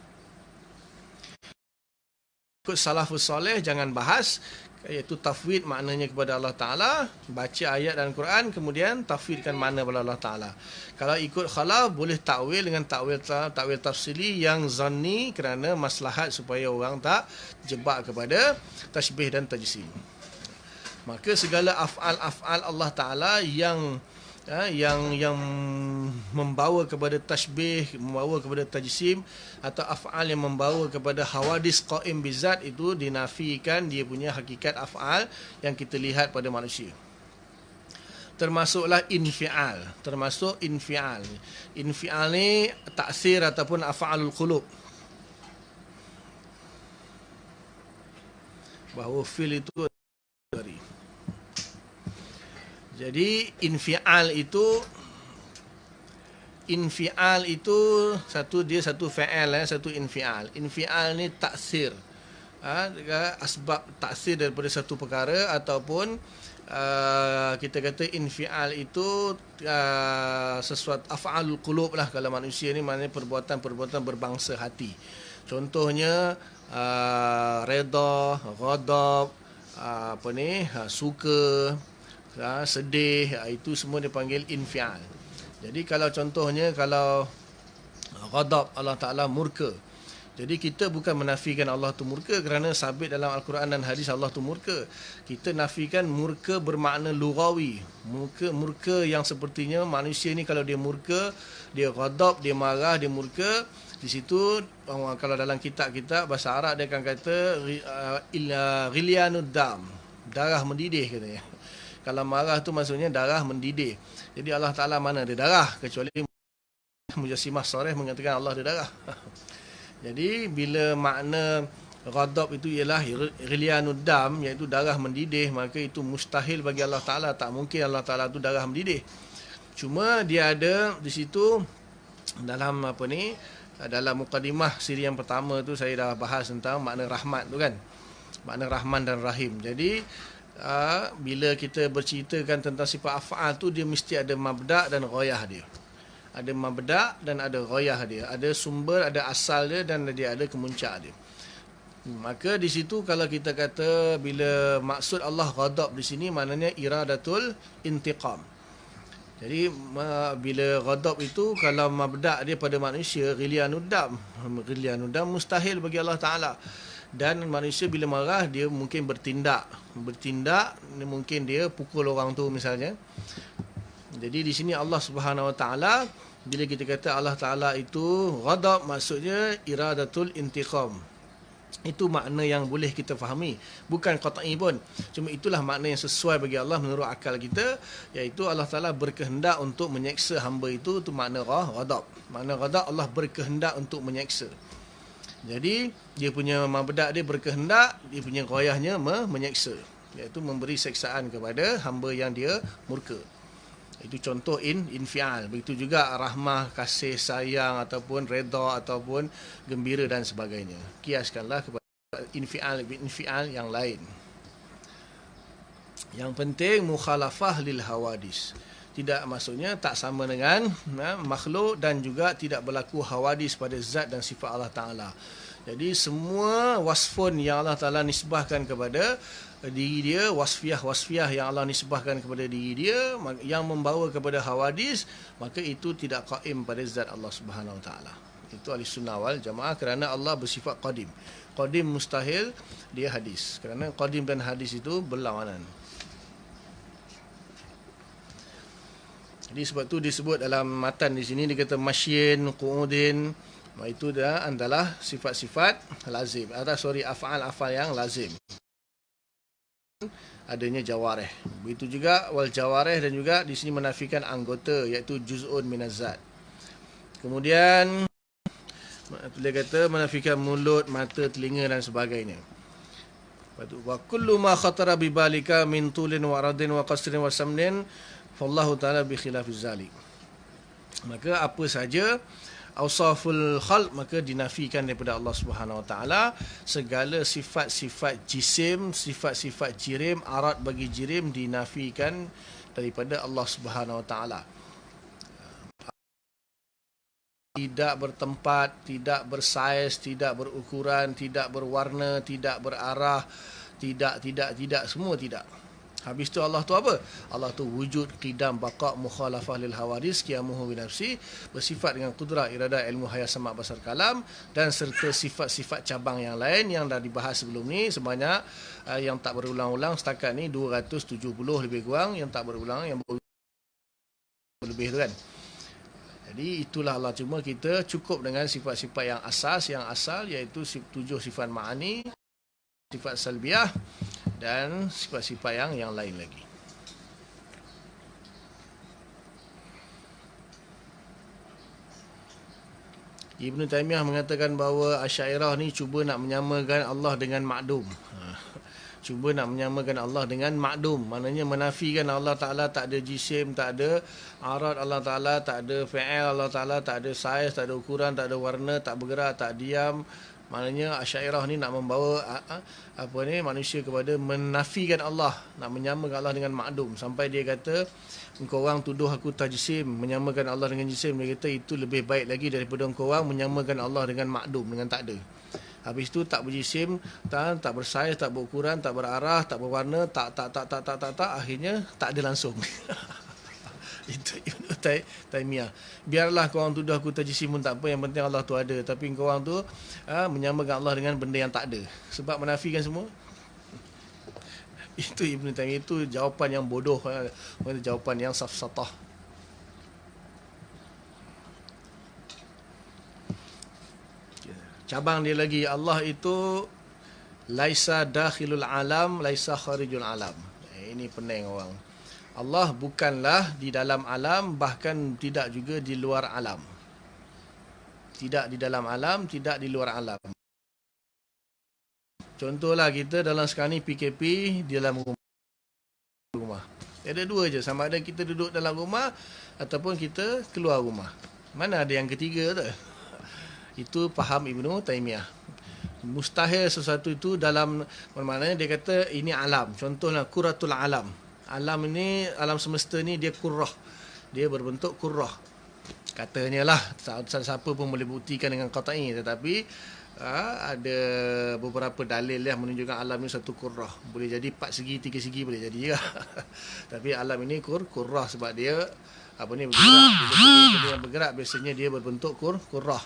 Ikut salafus soleh jangan bahas, iaitu tafwid maknanya kepada Allah Ta'ala, baca ayat dan Quran kemudian tafwidkan makna kepada Allah Ta'ala. Kalau ikut khalaf, boleh takwil dengan takwil tafsili yang zanni, kerana maslahat supaya orang tak jebak kepada tashbih dan tajsim. Maka segala af'al Allah Ta'ala yang membawa kepada tashbih, membawa kepada tajsim, atau af'al yang membawa kepada hawadis qaim bizat, itu dinafikan dia punya hakikat af'al yang kita lihat pada manusia. Termasuklah infial. Infial ni taksir ataupun af'alul qulub. Bahawa fil itu dari. Jadi infial itu satu fa'il, satu infial. Infial ni taksir. Asbab taksir daripada satu perkara, ataupun kita kata infial itu sesuatu af'alul qulub lah. Kalau manusia ni maknanya perbuatan-perbuatan berbangsa hati. Contohnya redha, ghadab, suka, sedih, itu semua dipanggil infial. Jadi kalau contohnya, kalau ghadab, Allah Ta'ala murka. Jadi kita bukan menafikan Allah tu murka, kerana sabit dalam Al-Quran dan hadis Allah tu murka. Kita nafikan murka bermakna lughawi. Murka yang sepertinya manusia ni kalau dia murka, dia ghadab, dia marah, dia murka. Di situ kalau dalam kitab-kitab bahasa Arab dia akan kata ghilyaanud dam, darah mendidih katanya. Kalau marah tu maksudnya darah mendidih. Jadi Allah Ta'ala mana ada darah, kecuali Mujassimah Sarih mengatakan Allah ada darah. Jadi bila makna ghadab itu ialah ghilyanud dam, iaitu darah mendidih, maka itu mustahil bagi Allah Ta'ala. Tak mungkin Allah Ta'ala tu darah mendidih. Cuma dia ada di situ dalam dalam mukadimah siri yang pertama tu saya dah bahas tentang makna rahmat tu kan. Makna Rahman dan Rahim. Jadi bila kita berceritakan tentang sifat af'al tu, dia mesti ada mabda' dan ghayah dia. Ada mabda' dan ada ghayah dia. Ada sumber, ada asal dia, dan dia ada kemuncak dia. Maka di situ kalau kita kata bila maksud Allah ghadab di sini, maknanya iradatul intiqam. Jadi bila ghadab itu, kalau mabda' dia pada manusia, ghilyanud dam. Ghilyanud dam mustahil bagi Allah Ta'ala. Dan manusia bila marah, dia mungkin bertindak, mungkin dia pukul orang tu misalnya. Jadi di sini Allah Subhanahu Wa Taala, bila kita kata Allah Taala itu ghadab, maksudnya iradatul intiqam. Itu makna yang boleh kita fahami, bukan qat'i pun. Cuma itulah makna yang sesuai bagi Allah menurut akal kita, iaitu Allah Taala berkehendak untuk menyeksa hamba itu makna ghadab. Makna ghadab, Allah berkehendak untuk menyeksa. Jadi dia punya mabda' dia berkehendak, dia punya ghayahnya menyeksa, iaitu memberi seksaan kepada hamba yang dia murka. Itu contoh infial. Begitu juga rahmah, kasih sayang, ataupun redha, ataupun gembira dan sebagainya. Kiaskanlah kepada infial yang lain. Yang penting mukhalafah lil hawadis. Tidak, maksudnya tak sama dengan makhluk, dan juga tidak berlaku hawadis pada zat dan sifat Allah Ta'ala. Jadi semua wasfun yang Allah Ta'ala nisbahkan kepada diri dia, wasfiah yang Allah nisbahkan kepada diri dia, yang membawa kepada hawadis, maka itu tidak qaim pada zat Allah Subhanahu Wa Ta'ala. Itu ahli sunnah wal jamaah, kerana Allah bersifat qadim. Qadim mustahil dia hadis, kerana qadim dan hadis itu berlawanan. Jadi sebab tu disebut dalam matan di sini, dia kata masyin, qu'udin, itu dah adalah sifat-sifat lazim. Af'al yang lazim. Adanya jawarih. Begitu juga wal jawarih, dan juga di sini menafikan anggota, iaitu juz'un minaz-zat. Kemudian dia kata menafikan mulut, mata, telinga dan sebagainya. Wa kullu ma khatara bi balika min tulin wa radin wa qasrin wa samnin fallahu ta'ala bi khilafiz zalik. Maka apa saja awsaful khalq, maka dinafikan daripada Allah Subhanahu Wa Ta'ala. Segala sifat-sifat jisim, sifat-sifat jirim, arat bagi jirim, dinafikan daripada Allah Subhanahu Wa Ta'ala. Tidak bertempat, tidak bersaiz, tidak berukuran, tidak berwarna, tidak berarah, tidak, semua tidak. Habis tu Allah tu apa? Allah tu wujud, qidam, baqa', mukhalafah lil hawadis, qiyamuhu bi nafsi, bersifat dengan kudrah, iradah, ilmu, hayat, sama', basar, kalam, dan serta sifat-sifat cabang yang lain yang dah dibahas sebelum ni sebanyak yang tak berulang-ulang setakat ni 270 lebih kurang, yang tak berulang, yang lebih tu kan. Jadi itulah Allah, cuma kita cukup dengan sifat-sifat yang asal, iaitu 7 sifat ma'ani, sifat salbiah, dan sifat-sifat yang lain lagi. Ibn Taymiyah mengatakan bahawa Asy'ariyah ni cuba nak menyamakan Allah dengan ma'dum. Cuba nak menyamakan Allah dengan ma'dum, maknanya menafikan Allah Ta'ala tak ada jisim, tak ada arat Allah Ta'ala, tak ada fi'il Allah Ta'ala, tak ada saiz, tak ada ukuran, tak ada warna, tak bergerak, tak diam. Maknanya Asy'ariyah ni nak membawa manusia kepada menafikan Allah, nak menyamakan Allah dengan ma'dum, sampai dia kata, engkau orang tuduh aku tajsim, menyamakan Allah dengan jisim. Dia kata itu lebih baik lagi daripada engkau orang menyamakan Allah dengan ma'dum, dengan tak ada. Habis tu tak berjisim, tak bersaiz, tak berukuran, tak berarah, tak berwarna, tak, akhirnya tak ada langsung. Itu Ibn Taymiyah. Biarlah kau orang tuduh aku tajsim pun tak apa, yang penting Allah tu ada. Tapi kau orang tu menyamakan Allah dengan benda yang tak ada, sebab menafikan semua. Itu Ibn Taymiyah, itu jawapan yang bodoh, jawapan yang safsatah. Cabang dia lagi, Allah itu laisa dakhilul alam, laisa kharijul alam. Ini pening orang. Allah bukanlah di dalam alam, bahkan tidak juga di luar alam. Tidak di dalam alam, tidak di luar alam. Contohlah kita dalam sekarang ni PKP di dalam rumah. Ada dua je, sama ada kita duduk dalam rumah ataupun kita keluar rumah. Mana ada yang ketiga tu? Itu faham Ibnu Taimiyah. Mustahil sesuatu itu dalam, maknanya dia kata ini alam. Contohnya kuratul alam. Alam ini, alam semesta ni dia kurrah. Dia berbentuk kurrah. Katanya lah, siapa pun boleh buktikan dengan qat'i, tetapi ada beberapa dalil yang menunjukkan alam ini satu kurrah. Boleh jadi 4 segi, 3 segi boleh jadi juga. Tapi alam ini kurrah sebab dia bergerak. Bila yang bergerak biasanya dia berbentuk kurrah.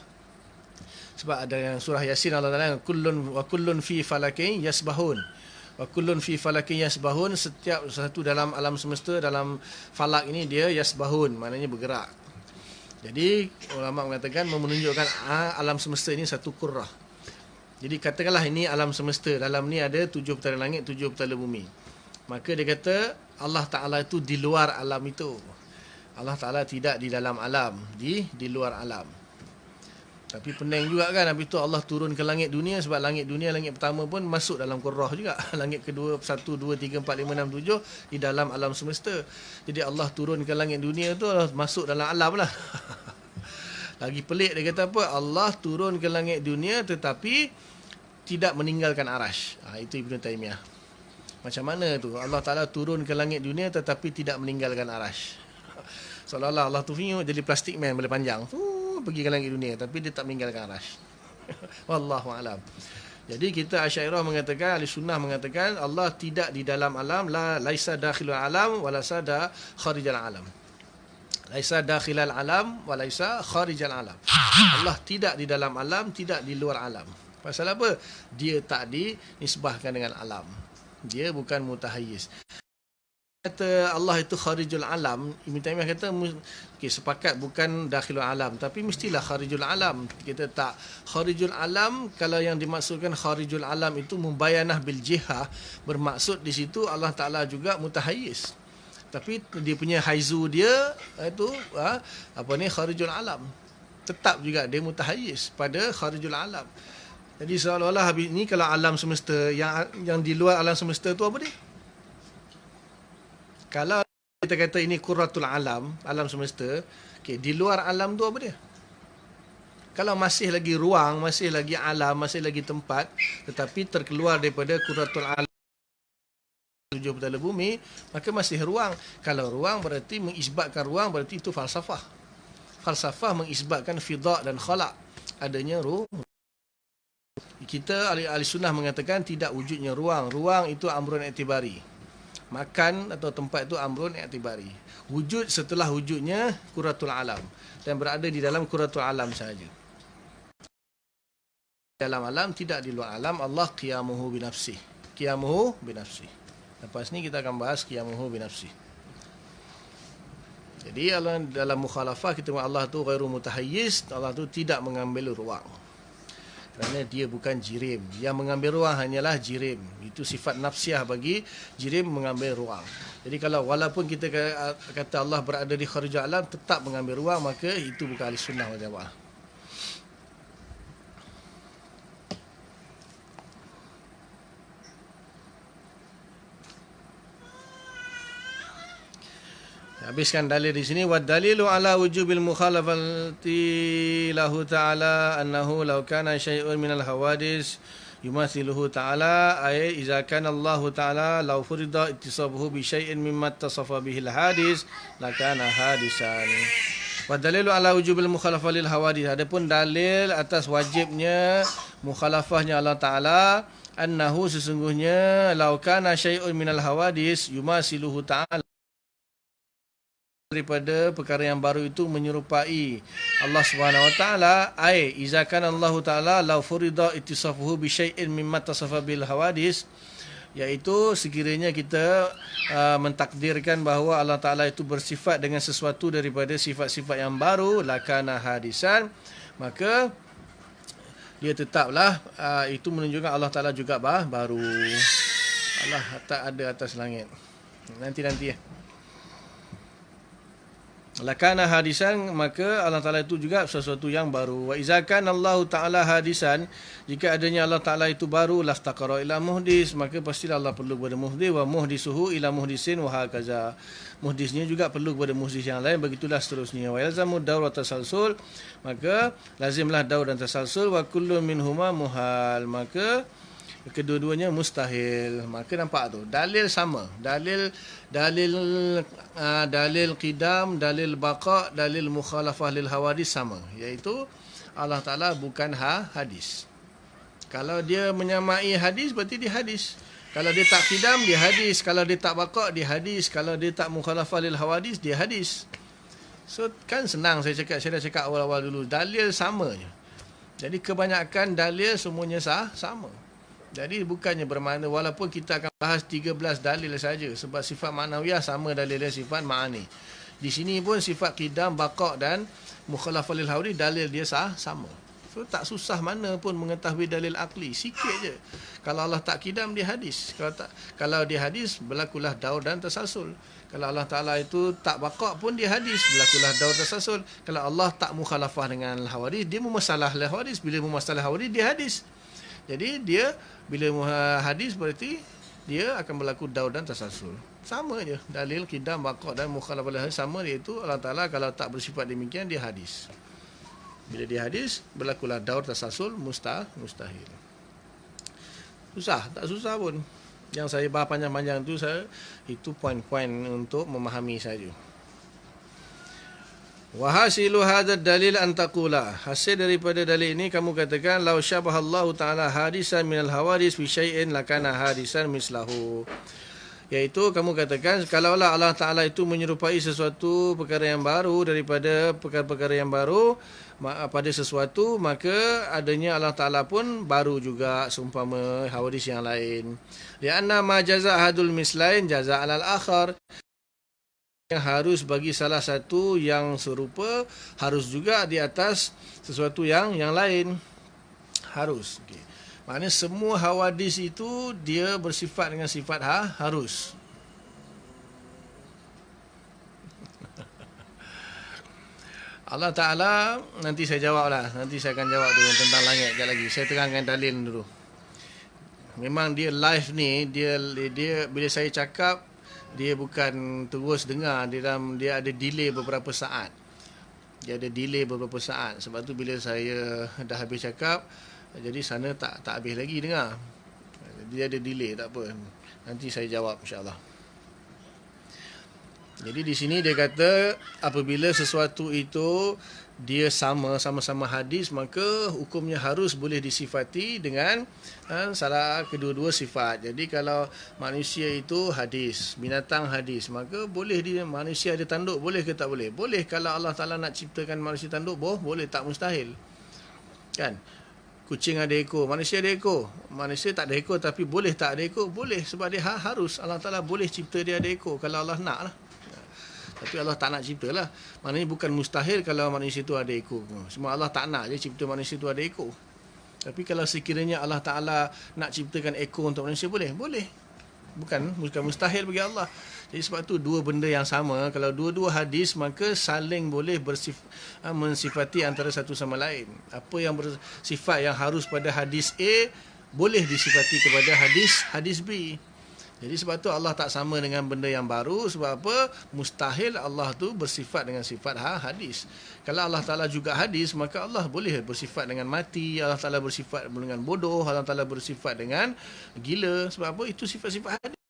Sebab ada yang surah Yasin Allah Taala kullun fi falakin yasbahun. Wa kullun fi falakin yasbahun, setiap satu dalam alam semesta, dalam falak ini dia yasbahun, maknanya bergerak. Jadi ulama mengatakan menunjukkan alam semesta ini satu kurrah. Jadi katakanlah ini alam semesta, dalam ni ada 7 petala langit, 7 petala bumi. Maka dia kata Allah Taala itu di luar alam itu. Allah Taala tidak di dalam alam, di luar alam. Tapi pening juga kan, habis tu Allah turun ke langit dunia, sebab langit dunia, langit pertama pun masuk dalam kurrah juga. Langit kedua, 1, 2, 3, 4, 5, 6, 7 di dalam alam semesta. Jadi Allah turun ke langit dunia tu masuk dalam alam lah. Lagi pelik dia kata apa? Allah turun ke langit dunia tetapi tidak meninggalkan arash. Itu Ibnu Taimiyah. Macam mana tu? Allah Ta'ala turun ke langit dunia tetapi tidak meninggalkan arash. Seolah-olah Allah tu jadi plastik man boleh panjang. Pergi ke langit dunia tapi dia tak meninggalkan arash. Wallahu alam. Jadi kita Asy'ariyah mengatakan, Ahli Sunnah mengatakan Allah tidak di dalam alam, laisa dakhilul alam wa laisa kharijal alam. Laisa dakhilal alam wa laisa kharijal alam. Allah tidak di dalam alam, tidak di luar alam. Pasal apa? Dia tak dinisbahkan dengan alam. Dia bukan mutahayyiz. Kata Allah itu kharijul alam, Ibn Taimiyah kata sepakat bukan dakhilul alam, tapi mestilah kharijul alam. Kita tak kharijul alam, kalau yang dimaksudkan kharijul alam itu mubayanah bil jihah, bermaksud di situ Allah Taala juga mutahayyiz. Tapi dia punya haizu dia itu kharijul alam. Tetap juga dia mutahayyiz pada kharijul alam. Jadi seolah-olah habis ni kalau alam semesta, yang di luar alam semesta tu apa dia? Kalau kita kata ini qurratul alam, alam semesta, di luar alam tu apa dia? Kalau masih lagi ruang, masih lagi alam, masih lagi tempat, tetapi terkeluar daripada qurratul alam 7 petala bumi, maka masih ruang. Kalau ruang berarti mengisbatkan ruang, berarti itu falsafah. Falsafah mengisbatkan fidha' dan khala', adanya ruh. Kita ahli sunnah mengatakan tidak wujudnya ruang. Ruang itu amrun i'tibari. Makan atau tempat itu amrun i'tibari. Wujud setelah wujudnya qurratul alam, dan berada di dalam qurratul alam sahaja. Dalam alam, tidak di luar alam. Allah qiyamuhu binafsih. Qiyamuhu binafsih. Lepas ni kita akan bahas qiyamuhu binafsih. Jadi dalam mukhalafah kita Allah tu ghairu mutahayyiz, Allah tu tidak mengambil ruang. Kerana dia bukan jirim. Yang mengambil ruang hanyalah jirim. Itu sifat nafsiah bagi jirim, mengambil ruang. Jadi kalau walaupun kita kata Allah berada di kharijul alam, tetap mengambil ruang, maka itu bukan ahli sunnah wal jamaah. Habiskan dalil di sini. Wa dalilu ala wujubil mukhalafati lahu ta'ala annahu law kana syai'un minal hawadis yumathiluhu ta'ala ay idza kana Allah ta'ala law furida ittisabuhu bi syai'in mimma tasafa bihi al-hadis lakana hadisan. Wa dalilu ala wujubil mukhalafati lil hawadis, adapun dalil atas wajibnya mukhalafahnya Allah Ta'ala, annahu sesungguhnya law kana syai'un minal hawadis yumathiluhu ta'ala, daripada perkara yang baru itu menyerupai Allah Subhanahu Wa Taala, ai iza kana Allah Taala law furida ittisafuhu bi syai'in mimma tasafa bil hawadis, iaitu sekiranya kita mentakdirkan bahawa Allah Taala itu bersifat dengan sesuatu daripada sifat-sifat yang baru, lakana hadisan, maka dia tetaplah itu menunjukkan Allah Taala juga baru. Allah tak ada atas langit. Nanti ya. Lakana hadisan, maka Allah Ta'ala itu juga sesuatu yang baru. Wa iza kana Allah Ta'ala hadisan, jika adanya Allah Ta'ala itu baru, laftaqara ila muhdis, maka pastilah Allah perlu kepada muhdis, wa muhdisuhu ila muhdisin wa hakaza. Muhdisnya juga perlu kepada muhdis yang lain, begitulah seterusnya. Wa yalzamu daur wa tasalsul, maka lazimlah daur dan tasalsul, wa kullu minhuma muhal, maka kedua-duanya mustahil. Maka nampak tu dalil sama, dalil qidam, dalil baqa, dalil mukhalafah lil hawadis sama, iaitu Allah Taala bukan hadis. Kalau dia menyamai hadis, berarti dia hadis. Kalau dia tak qidam, dia hadis. Kalau dia tak baqa, dia hadis. Kalau dia tak mukhalafah lil hawadis, dia hadis. So kan senang saya dah cakap awal-awal dulu, dalil sama je. Jadi kebanyakan dalil semuanya sama. Jadi bukannya bermakna walaupun kita akan bahas 13 dalil saja, sebab sifat ma'nawiyah sama dalilnya sifat ma'ani. Di sini pun sifat qidam, baqa dan mukhalafah lil hawadis, dalil dia sama. So tak susah mana pun mengetahui dalil akli, sikit je. Kalau Allah tak qidam, dia hadis. Kalau dia hadis, berlakulah daur dan tasalsul. Kalau Allah Ta'ala itu tak baqa pun dia hadis, berlakulah daur tasalsul. Kalau Allah tak mukhalafah dengan hawadis, dia mumasalah hawadis. Bila mumasalah hawadis, dia hadis. Jadi dia bila hadis berarti dia akan berlaku daur dan tasalsul. Sama je. Dalil, qidam, baqa dan mukhalafah hadis sama, iaitu Allah Ta'ala kalau tak bersifat demikian, dia hadis. Bila dia hadis, berlakulah daur tasalsul, mustahil. Susah? Tak susah pun. Yang saya bahas panjang-panjang tu, itu poin-poin untuk memahami saja. Wahasilu hadzal dalil an taqula, hasil daripada dalil ini kamu katakan law syabahallahu ta'ala hadisan minal hawadis fi syai'in lakana hadisan mislahu, iaitu kamu katakan kalaulah Allah Ta'ala itu menyerupai sesuatu perkara yang baru daripada perkara-perkara yang baru pada sesuatu, maka adanya Allah Ta'ala pun baru juga seumpama hawadis yang lain. Lianna ma jaza ahadul mislain jaza alal akhar, yang harus bagi salah satu yang serupa harus juga di atas sesuatu yang lain. Harus. Okay. Maknanya semua hawadis itu dia bersifat dengan sifat harus. Allah Ta'ala, nanti saya jawablah. Nanti saya akan jawab dulu tentang langit sekejap lagi. Saya terangkan dalil dulu. Memang dia live ni, dia bila saya cakap, dia bukan terus dengar, dia ada delay beberapa saat. Sebab tu bila saya dah habis cakap, jadi sana tak habis lagi dengar. Dia ada delay, tak apa. Nanti saya jawab insya-Allah. Jadi di sini dia kata apabila sesuatu itu dia sama-sama hadis, maka hukumnya harus boleh disifati dengan salah kedua-dua sifat. Jadi kalau manusia itu hadis, binatang hadis, maka boleh manusia ada tanduk, boleh ke tak boleh? Boleh. Kalau Allah Ta'ala nak ciptakan manusia tanduk, boleh, tak mustahil. Kan? Kucing ada ekor, manusia ada ekor. Manusia tak ada ekor tapi boleh tak ada ekor? Boleh, sebab dia harus. Allah Ta'ala boleh cipta dia ada ekor kalau Allah nak lah. Tapi Allah tak nak cipta lah. Maknanya bukan mustahil kalau manusia itu ada ekor. Semua Allah tak nak je cipta manusia itu ada ekor. Tapi kalau sekiranya Allah Ta'ala nak ciptakan ekor untuk manusia, boleh? Boleh. Bukan mustahil bagi Allah. Jadi sebab tu dua benda yang sama, kalau dua-dua hadis, maka saling boleh mensifati antara satu sama lain. Apa yang bersifat yang harus pada hadis A, boleh disifati kepada hadis B. Jadi sebab tu Allah tak sama dengan benda yang baru. Sebab apa? Mustahil Allah tu bersifat dengan sifat hadis. Kalau Allah Ta'ala juga hadis, maka Allah boleh bersifat dengan mati, Allah Ta'ala bersifat dengan bodoh, Allah Ta'ala bersifat dengan gila. Sebab apa? Itu sifat-sifat hadis.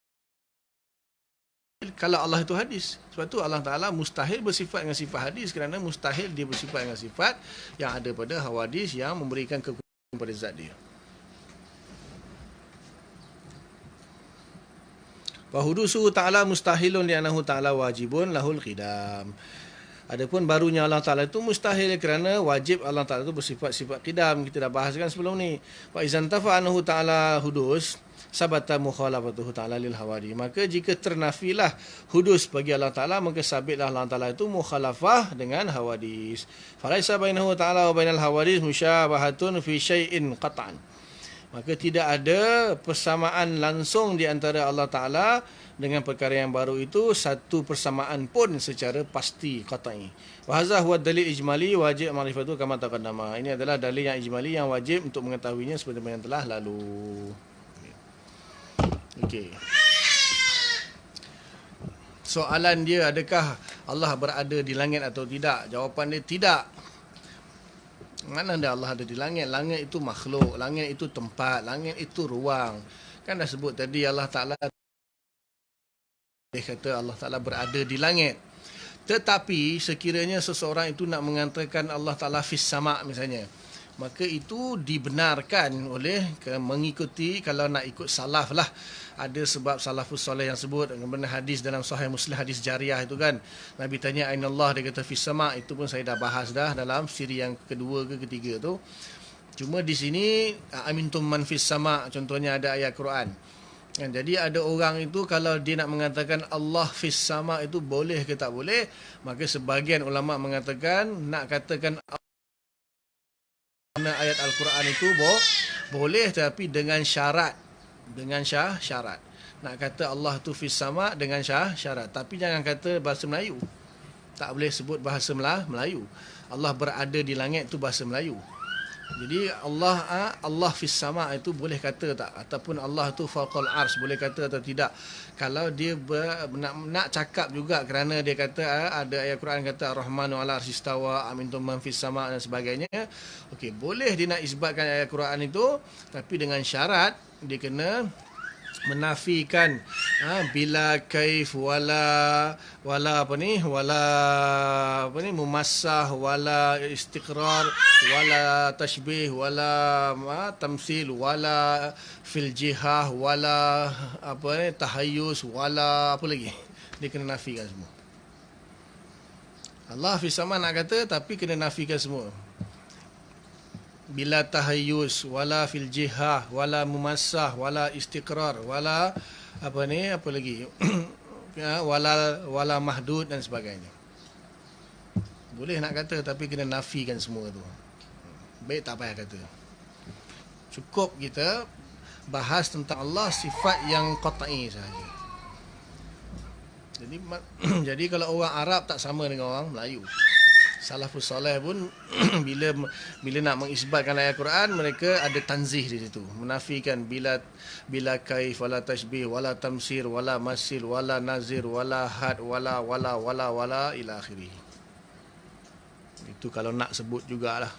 Kalau Allah itu hadis. Sebab tu Allah Ta'ala mustahil bersifat dengan sifat hadis, kerana mustahil dia bersifat dengan sifat yang ada pada hawadis yang memberikan kekuatan pada zat dia. Wahudusuhu ta'ala mustahilun li'anahu ta'ala wajibun lahul qidam. Adapun barunya Allah Ta'ala itu mustahil kerana wajib Allah Ta'ala itu bersifat-sifat qidam. Kita dah bahaskan sebelum ni. Wa izan tafa'anahu ta'ala hudus sabata mukhalafatuhu ta'ala lil hawadi. Maka jika ternafilah hudus bagi Allah Ta'ala, maka sabitlah Allah Ta'ala itu mukhalafah dengan hawadis. Falaisa bainahu ta'ala wa bainal hawadis musyabahatun fi syai'in qat'an. Maka tidak ada persamaan langsung di antara Allah Ta'ala dengan perkara yang baru itu, satu persamaan pun secara pasti, qat'i. Wa hadza huwa dalil ijmali wajib ma'rifatu kama taqaddama. Ini adalah dalil yang ijmali yang wajib untuk mengetahuinya seperti yang telah lalu. Okey. Soalan dia, adakah Allah berada di langit atau tidak? Jawapan dia tidak. Mana ada Allah ada di langit? Langit itu makhluk, langit itu tempat, langit itu ruang. Kan dah sebut tadi Allah Ta'ala, dia kata Allah Ta'ala berada di langit. Tetapi sekiranya seseorang itu nak mengatakan Allah Ta'ala fis sama' misalnya, maka itu dibenarkan oleh mengikuti, kalau nak ikut salaf lah. Ada sebab salafus soleh yang sebut, benar hadis dalam Sahih Muslim, hadis jariah itu kan. Nabi tanya aina Allah, dia kata fis sama'. Itu pun saya dah bahas dah dalam siri yang kedua ke ketiga tu. Cuma di sini amintum man fis sama', contohnya ada ayat Quran. Jadi ada orang itu kalau dia nak mengatakan Allah fis sama' itu boleh ke tak boleh, maka sebahagian ulama mengatakan nak katakan ayat Al-Quran itu boleh, tapi dengan syarat. Dengan syarat. Nak kata Allah tu fis sama' dengan syarat. Tapi jangan kata bahasa Melayu. Tak boleh sebut bahasa Melayu. Allah berada di langit tu bahasa Melayu. Jadi Allah fis sama' itu boleh kata tak? Ataupun Allah tu fawqal ars, boleh kata atau tidak? Kalau dia nak cakap juga kerana dia kata ada ayat Quran kata Ar-Rahmanu 'ala arsy istawa, amintum man fis sama' dan sebagainya. Okey, boleh dia nak isbatkan ayat Quran itu, tapi dengan syarat dia kena menafikan bila kaif wala mumassah wala istiqrar wala tashbih wala tamsil wala fil jihah wala tahayyus wala apa lagi, dia kena nafikan semua. Allah fi sama nak kata, tapi kena nafikan semua. Bila tahayyus wala fil jihah wala mumassah wala istiqrar wala apa lagi wala mahdud dan sebagainya. Boleh nak kata, tapi kena nafikan semua tu. Baik, tak payah kata. Cukup kita bahas tentang Allah sifat yang qat'i sahaja. Jadi kalau orang Arab tak sama dengan orang Melayu. Salafus soleh pun bila nak mengisbatkan ayat Quran, mereka ada tanzih di situ, menafikan bila kaif wala tashbih wala tamsir wala masil wala nazir wala had wala ila akhirih. Itu kalau nak sebut jugalah,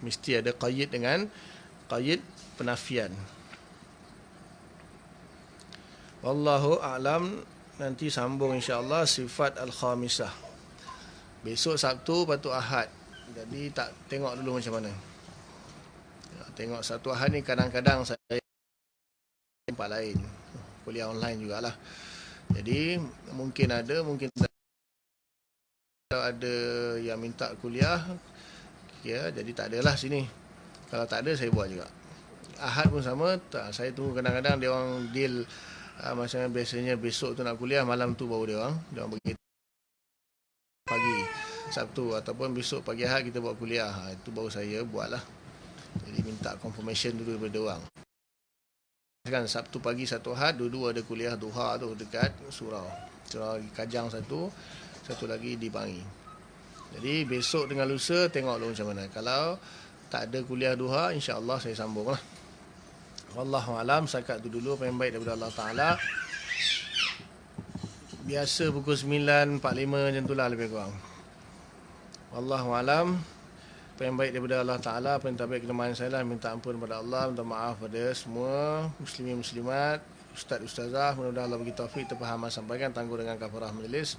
mesti ada qayyid dengan qayyid penafian. Wallahu a'lam. Nanti sambung insya-Allah sifat al-khamisah. Besok Sabtu, patut Ahad. Jadi tak tengok dulu macam mana. Tengok Sabtu Ahad ni kadang-kadang saya tempat lain. Kuliah online jugalah. Jadi mungkin ada, mungkin tak ada yang minta kuliah. Ya, jadi tak adalah sini. Kalau tak ada, saya buat juga. Ahad pun sama. Saya tunggu kadang-kadang dia orang deal. Macam biasanya besok tu nak kuliah, malam tu baru dia orang bagi pagi Sabtu, ataupun besok pagi Ahad kita buat kuliah. Itu baru saya buatlah. Jadi minta confirmation dulu daripada orang. Kan Sabtu pagi satu Ahad, dua-dua ada kuliah duha tu dekat surau Kajang satu lagi di Bangi. Jadi besok dengan lusa tengok dulu macam mana. Kalau tak ada kuliah duha, insya-Allah saya sambunglah. Wallahu alam. Setakat tu dulu apa yang baik daripada Allah Taala. Biasa pukul 9.45 macam itulah lebih kurang. Wallahu alam. Apa yang baik daripada Allah Ta'ala, apa yang tak baik kelemahan saya lah, minta ampun kepada Allah, minta maaf pada semua muslimin muslimat, ustaz ustazah. Mudah-mudahan Allah bagi taufik terfaham sampaikan, tangguh dengan kafarah majlis.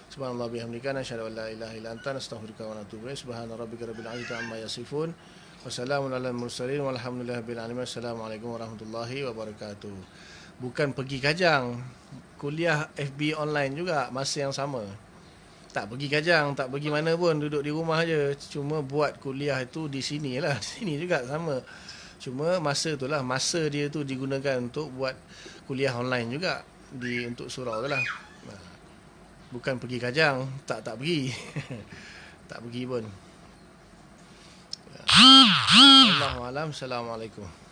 Subhanallah bihamdika, nasyhadu an la ilaha illa anta, nastaghfiruka wa natubu ilaik. Subhana rabbika rabbil izzati amma yasifun. Wassalamun alal mursalin walhamdulillahi rabbil alamin. Assalamualaikum warahmatullahi wabarakatuh. Bukan pergi Kajang, kuliah FB online juga masa yang sama. Tak pergi Kajang, tak pergi mana pun, duduk di rumah je. Cuma buat kuliah itu di sini lah. Di sini juga sama. Cuma masa tu lah, masa dia tu digunakan untuk buat kuliah online juga untuk surau tu lah. Bukan pergi Kajang, tak pergi. Tak pergi pun. Allahuakbar. alam. Assalamualaikum.